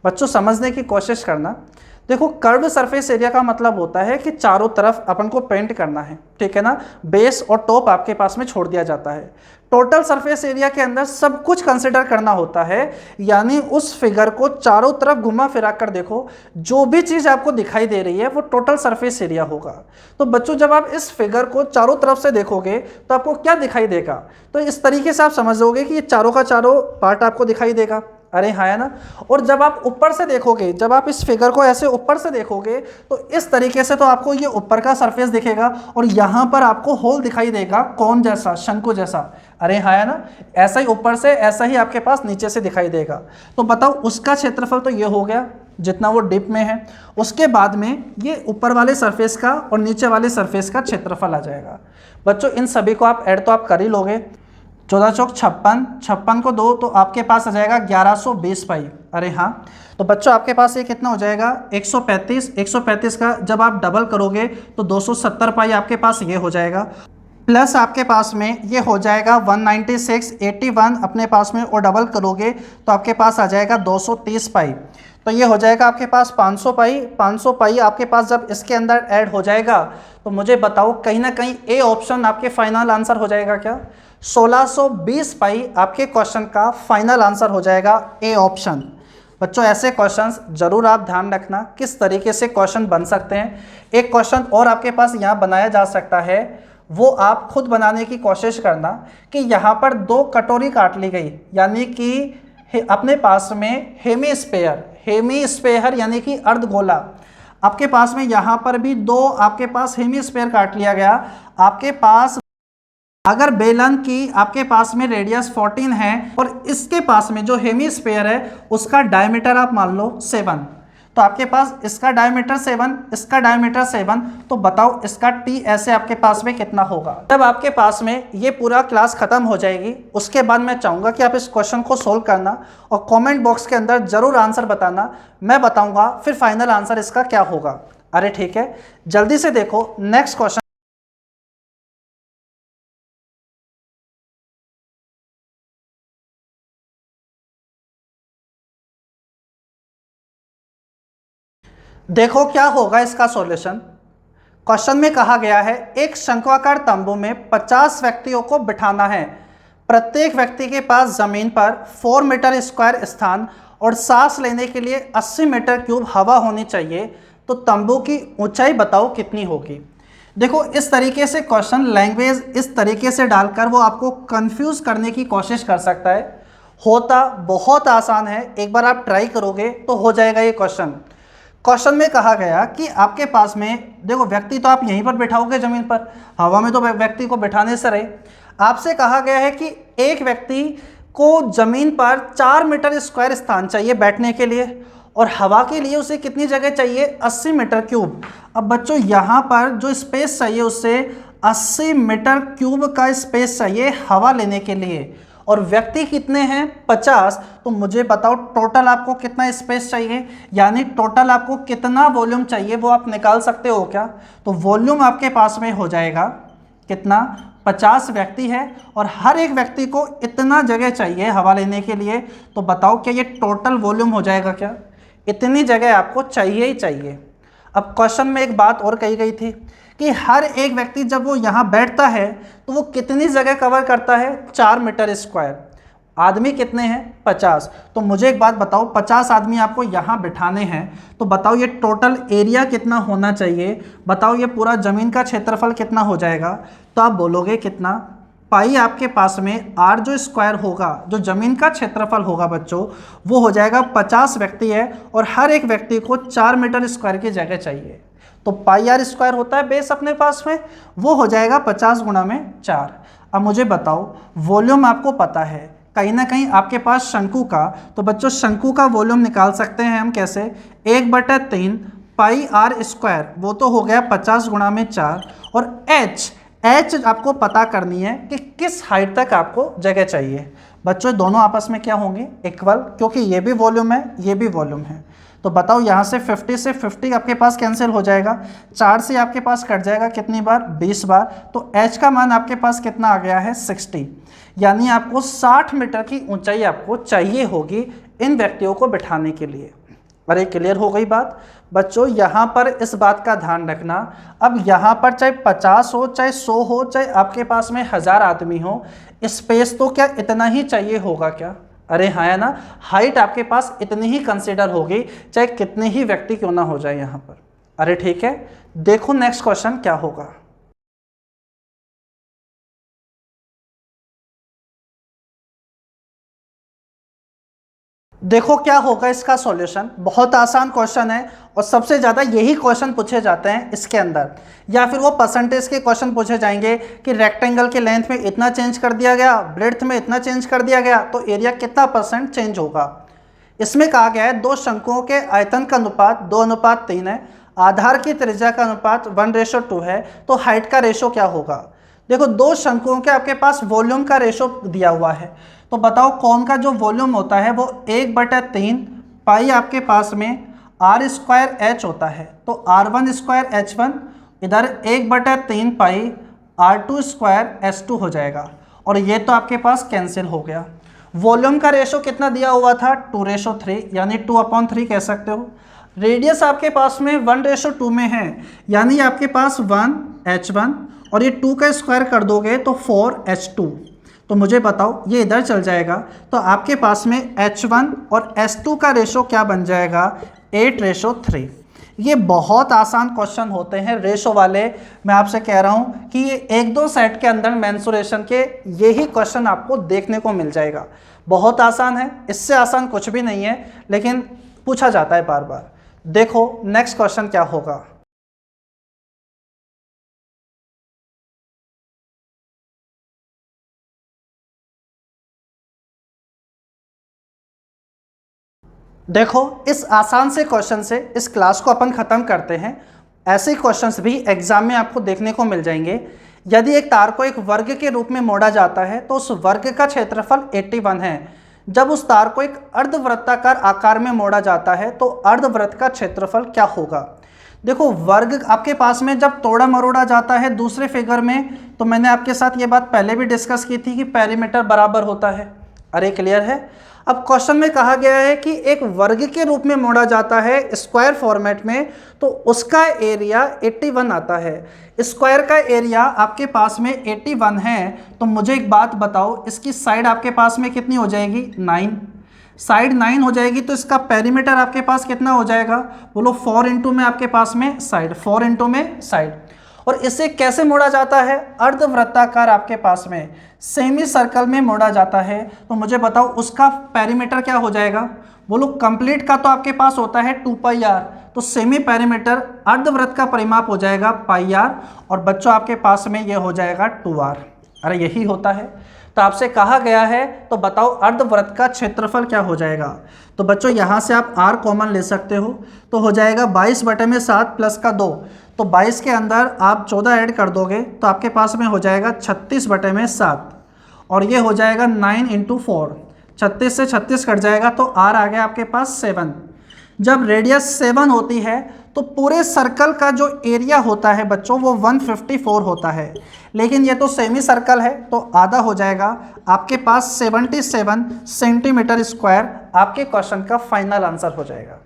[SPEAKER 1] बच्चों समझने की कोशिश करना। देखो कर्व सरफेस एरिया का मतलब होता है कि चारों तरफ अपन को पेंट करना है, ठीक है ना। बेस और टॉप आपके पास में छोड़ दिया जाता है। टोटल सरफेस एरिया के अंदर सब कुछ कंसिडर करना होता है, यानी उस फिगर को चारों तरफ घुमा फिरा कर देखो, जो भी चीज़ आपको दिखाई दे रही है वो टोटल सरफेस एरिया होगा। तो बच्चों जब आप इस फिगर को चारों तरफ से देखोगे तो आपको क्या दिखाई देगा, तो इस तरीके से आप समझोगे कि ये चारों का चारों पार्ट आपको दिखाई देगा। अरे हाँ है ना। और जब आप ऊपर से देखोगे, जब आप इस फिगर को ऐसे ऊपर से देखोगे तो इस तरीके से तो आपको ये ऊपर का सरफेस दिखेगा और यहाँ पर आपको होल दिखाई देगा, कौन जैसा, शंकु जैसा। अरे हाँ है ना। ऐसा ही ऊपर से, ऐसा ही आपके पास नीचे से दिखाई देगा। तो बताओ उसका क्षेत्रफल तो ये हो गया जितना वो डिप में है। उसके बाद में ये ऊपर वाले सरफेस का और नीचे वाले सरफेस का क्षेत्रफल आ जाएगा। बच्चों इन सभी को आप ऐड तो आप कर ही लोगे। 14 चौक 56, 56 को 2 तो आपके पास आ जाएगा 1120 पाई। अरे हाँ। तो बच्चों आपके पास ये कितना हो जाएगा 135, 135 का जब आप डबल करोगे तो 270 पाई आपके पास ये हो जाएगा। प्लस आपके पास में ये हो जाएगा 196, 81 अपने पास में, और डबल करोगे तो आपके पास आ जाएगा 230 पाई। तो ये हो जाएगा आपके पास 500 पाई। 500 पाई आपके पास जब इसके अंदर ऐड हो जाएगा तो मुझे बताओ कहीं ना कहीं ए ऑप्शन आपके फाइनल आंसर हो जाएगा क्या? 1620 पाई आपके क्वेश्चन का फाइनल आंसर हो जाएगा, ए ऑप्शन। बच्चों ऐसे क्वेश्चंस जरूर आप ध्यान रखना किस तरीके से क्वेश्चन बन सकते हैं। एक क्वेश्चन और आपके पास यहाँ बनाया जा सकता है, वो आप खुद बनाने की कोशिश करना कि यहाँ पर 2 कटोरी काट ली गई, यानी कि अपने पास में हेमीस्फेयर यानी कि अर्धगोला, आपके पास में यहाँ पर भी 2 आपके पास हेमीस्फेयर काट लिया गया। आपके पास अगर बेलन की आपके पास में रेडियस 14 है और इसके पास में जो हेमीस्फेयर है उसका डायमीटर आप मान लो 7, तो आपके पास इसका डायमीटर 7, इसका डायमीटर 7, तो बताओ इसका टी ऐसे आपके पास में कितना होगा। जब आपके पास में ये पूरा क्लास खत्म हो जाएगी उसके बाद मैं चाहूँगा कि आप इस क्वेश्चन को सोल्व करना और कमेंट बॉक्स के अंदर जरूर आंसर बताना, मैं बताऊँगा फिर फाइनल आंसर इसका क्या होगा। अरे ठीक है, जल्दी से देखो नेक्स्ट क्वेश्चन। देखो क्या होगा इसका सॉल्यूशन। क्वेश्चन में कहा गया है एक शंक्वाकार तंबू में 50 व्यक्तियों को बिठाना है। प्रत्येक व्यक्ति के पास जमीन पर 4 मीटर स्क्वायर स्थान और सांस लेने के लिए 80 मीटर क्यूब हवा होनी चाहिए। तो तंबू की ऊंचाई बताओ कितनी होगी। देखो इस तरीके से क्वेश्चन लैंग्वेज इस तरीके से डालकर वो आपको कंफ्यूज करने की कोशिश कर सकता है। होता बहुत आसान है, एक बार आप ट्राई करोगे तो हो जाएगा ये क्वेश्चन। क्वेश्चन में कहा गया कि आपके पास में देखो व्यक्ति तो आप यहीं पर बैठाओगे ज़मीन पर, हवा में तो व्यक्ति को बैठाने से रहे। आपसे कहा गया है कि एक व्यक्ति को ज़मीन पर 4 मीटर स्क्वायर स्थान चाहिए बैठने के लिए और हवा के लिए उसे कितनी जगह चाहिए 80 मीटर क्यूब। अब बच्चों यहाँ पर जो स्पेस चाहिए उससे 80 मीटर क्यूब का स्पेस चाहिए हवा लेने के लिए और व्यक्ति कितने हैं 50। तो मुझे बताओ टोटल आपको कितना स्पेस चाहिए, यानी टोटल आपको कितना वॉल्यूम चाहिए वो आप निकाल सकते हो क्या। तो वॉल्यूम आपके पास में हो जाएगा कितना 50 व्यक्ति है और हर एक व्यक्ति को इतना जगह चाहिए हवा लेने के लिए। तो बताओ क्या ये टोटल वॉल्यूम हो जाएगा क्या, इतनी जगह आपको चाहिए ही चाहिए। अब क्वेश्चन में एक बात और कही गई थी कि हर एक व्यक्ति जब वो यहाँ बैठता है तो वो कितनी जगह कवर करता है 4 मीटर स्क्वायर। आदमी कितने हैं 50। तो मुझे एक बात बताओ 50 आदमी आपको यहाँ बिठाने हैं तो बताओ ये टोटल एरिया कितना होना चाहिए, बताओ ये पूरा ज़मीन का क्षेत्रफल कितना हो जाएगा। तो आप बोलोगे कितना पाई आपके पास में आर जो स्क्वायर होगा जो ज़मीन का क्षेत्रफल होगा बच्चों वो हो जाएगा 50 व्यक्ति है और हर एक व्यक्ति को 4 मीटर स्क्वायर की जगह चाहिए। तो पाई आर स्क्वायर होता है बेस अपने पास में, वो हो जाएगा 50 गुणा में 4। अब मुझे बताओ वॉल्यूम आपको पता है कहीं ना कहीं आपके पास शंकु का, तो बच्चों शंकु का वॉल्यूम निकाल सकते हैं हम कैसे 1/3 पाई आर स्क्वायर, वो तो हो गया 50 गुणा में 4 और एच आपको पता करनी है कि किस हाइट तक आपको जगह चाहिए। बच्चों दोनों आपस में क्या होंगे इक्वल, क्योंकि ये भी वॉल्यूम है ये भी वॉल्यूम है। तो बताओ यहाँ से 50 से 50 आपके पास कैंसिल हो जाएगा, 4 से आपके पास कट जाएगा कितनी बार 20 बार। तो h का मान आपके पास कितना आ गया है 60, यानी आपको 60 मीटर की ऊंचाई आपको चाहिए होगी इन व्यक्तियों को बिठाने के लिए। अरे क्लियर हो गई बात। बच्चों यहाँ पर इस बात का ध्यान रखना, अब यहाँ पर चाहे 50 हो चाहे 100 हो चाहे आपके पास में 1000 आदमी हो, स्पेस तो क्या इतना ही चाहिए होगा क्या। अरे हाँ है ना, हाइट आपके पास इतनी ही कंसिडर होगी चाहे कितने ही व्यक्ति क्यों ना हो जाए यहाँ पर। अरे ठीक है, देखो नेक्स्ट क्वेश्चन क्या होगा। देखो क्या होगा इसका सॉल्यूशन, बहुत आसान क्वेश्चन है और सबसे ज़्यादा यही क्वेश्चन पूछे जाते हैं इसके अंदर, या फिर वो परसेंटेज के क्वेश्चन पूछे जाएंगे कि रेक्टेंगल के लेंथ में इतना चेंज कर दिया गया, ब्रेड्थ में इतना चेंज कर दिया गया तो एरिया कितना % चेंज होगा। इसमें कहा गया है दो शंकुओं के आयतन का अनुपात 2:3 है, आधार की त्रिज्या का अनुपात 1:2 है, तो हाइट का रेशो क्या होगा। देखो दो शंकुओं के आपके पास वॉल्यूम का रेशो दिया हुआ है, तो बताओ कौन का जो वॉल्यूम होता है वो 1/3 पाई आपके पास में आर स्क्वायर एच होता है, तो R1 स्क्वायर H1 इधर 1/3 पाई R2 स्क्वायर H2 हो जाएगा और ये तो आपके पास कैंसिल हो गया। वॉल्यूम का रेशो कितना दिया हुआ था 2:3, यानी 2/3 कह सकते हो। रेडियस आपके पास में 1:2 में है, यानी आपके पास 1 H1 और ये 2 का स्क्वायर कर दोगे तो 4 H2। तो मुझे बताओ ये इधर चल जाएगा तो आपके पास में H1 और H2 का रेशो क्या बन जाएगा 8:3। ये बहुत आसान क्वेश्चन होते हैं रेशो वाले, मैं आपसे कह रहा हूँ कि ये 1-2 सेट के अंदर मेंसुरेशन के यही क्वेश्चन आपको देखने को मिल जाएगा। बहुत आसान है, इससे आसान कुछ भी नहीं है, लेकिन पूछा जाता है बार बार। देखो नेक्स्ट क्वेश्चन क्या होगा। देखो इस आसान से क्वेश्चन से इस क्लास को अपन ख़त्म करते हैं। ऐसे क्वेश्चंस भी एग्जाम में आपको देखने को मिल जाएंगे। यदि एक तार को एक वर्ग के रूप में मोड़ा जाता है तो उस वर्ग का क्षेत्रफल 81 है। जब उस तार को एक अर्धवृत्ताकार आकार में मोड़ा जाता है तो अर्धवृत्त का क्षेत्रफल क्या होगा। देखो वर्ग आपके पास में जब तोड़ा मरोड़ा जाता है दूसरे फिगर में, तो मैंने आपके साथ ये बात पहले भी डिस्कस की थी कि पेरीमीटर बराबर होता है। अरे क्लियर है। अब क्वेश्चन में कहा गया है कि एक वर्ग के रूप में मोड़ा जाता है स्क्वायर फॉर्मेट में, तो उसका एरिया 81 आता है। स्क्वायर का एरिया आपके पास में 81 है, तो मुझे एक बात बताओ इसकी साइड आपके पास में कितनी हो जाएगी 9। साइड 9 हो जाएगी तो इसका पेरीमीटर आपके पास कितना हो जाएगा, बोलो 4 इंटू में आपके पास में साइड, 4 इंटू में साइड। और इसे कैसे मोड़ा जाता है, अर्धवृत्ताकार आपके पास में सेमी सर्कल में मोड़ा जाता है। तो मुझे बताओ उसका पेरीमीटर क्या हो जाएगा, बोलो कंप्लीट का तो आपके पास होता है 2 पाई आर, तो सेमी पेरीमीटर अर्धवृत्त का परिमाप हो जाएगा पाई आर, और बच्चों आपके पास में ये हो जाएगा 2r। अरे यही होता है, तो आपसे कहा गया है तो बताओ अर्धवृत्त का क्षेत्रफल क्या हो जाएगा। तो बच्चों यहाँ से आप r कॉमन ले सकते हो, तो हो जाएगा 22/7 प्लस का 2, तो 22 के अंदर आप 14 ऐड कर दोगे तो आपके पास में हो जाएगा 36/7, और ये हो जाएगा 9 इंटू 4, 36 से 36 कट जाएगा तो r आ गया आपके पास 7। जब रेडियस 7 होती है तो पूरे सर्कल का जो एरिया होता है बच्चों वो 154 होता है, लेकिन ये तो सेमी सर्कल है तो आधा हो जाएगा आपके पास 77 सेंटीमीटर स्क्वायर आपके क्वेश्चन का फाइनल आंसर हो जाएगा।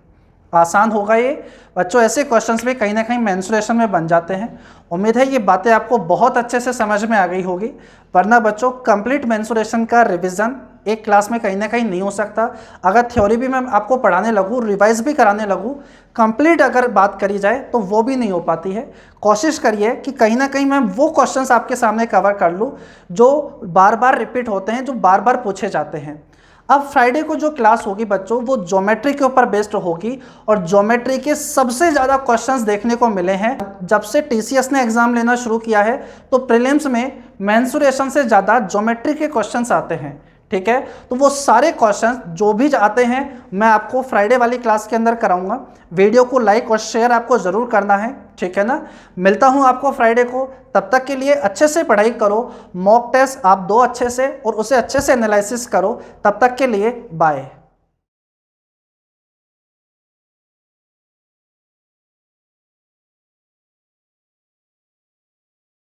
[SPEAKER 1] आसान होगा ये बच्चों, ऐसे क्वेश्चंस भी कहीं ना कहीं मेंसुरेशन में बन जाते हैं। उम्मीद है ये बातें आपको बहुत अच्छे से समझ में आ गई होगी, वरना बच्चों कंप्लीट मेंसुरेशन का रिवीजन एक क्लास में कहीं ना कहीं नहीं हो सकता। अगर थ्योरी भी मैं आपको पढ़ाने लगूँ, रिवाइज भी कराने लगूँ, कंप्लीट अगर बात करी जाए तो वो भी नहीं हो पाती है। कोशिश करिए कि कहीं ना कहीं मैं वो क्वेश्चंस आपके सामने कवर कर लूँ जो बार बार रिपीट होते हैं, जो बार बार पूछे जाते हैं। अब फ्राइडे को जो क्लास होगी बच्चों वो ज्योमेट्री के ऊपर बेस्ड होगी, और ज्योमेट्री के सबसे ज़्यादा क्वेश्चंस देखने को मिले हैं जब से टीसीएस ने एग्जाम लेना शुरू किया है। तो प्रीलिम्स में मेंसुरेशन से ज़्यादा ज्योमेट्री के क्वेश्चंस आते हैं, ठीक है। तो वो सारे क्वेश्चंस जो भी आते हैं मैं आपको फ्राइडे वाली क्लास के अंदर कराऊंगा। वीडियो को लाइक और शेयर आपको ज़रूर करना है, ठीक है ना। मिलता हूं आपको फ्राइडे को, तब तक के लिए अच्छे से पढ़ाई करो, मॉक टेस्ट आप दो अच्छे से और उसे अच्छे से एनालिसिस करो। तब तक के लिए बाय।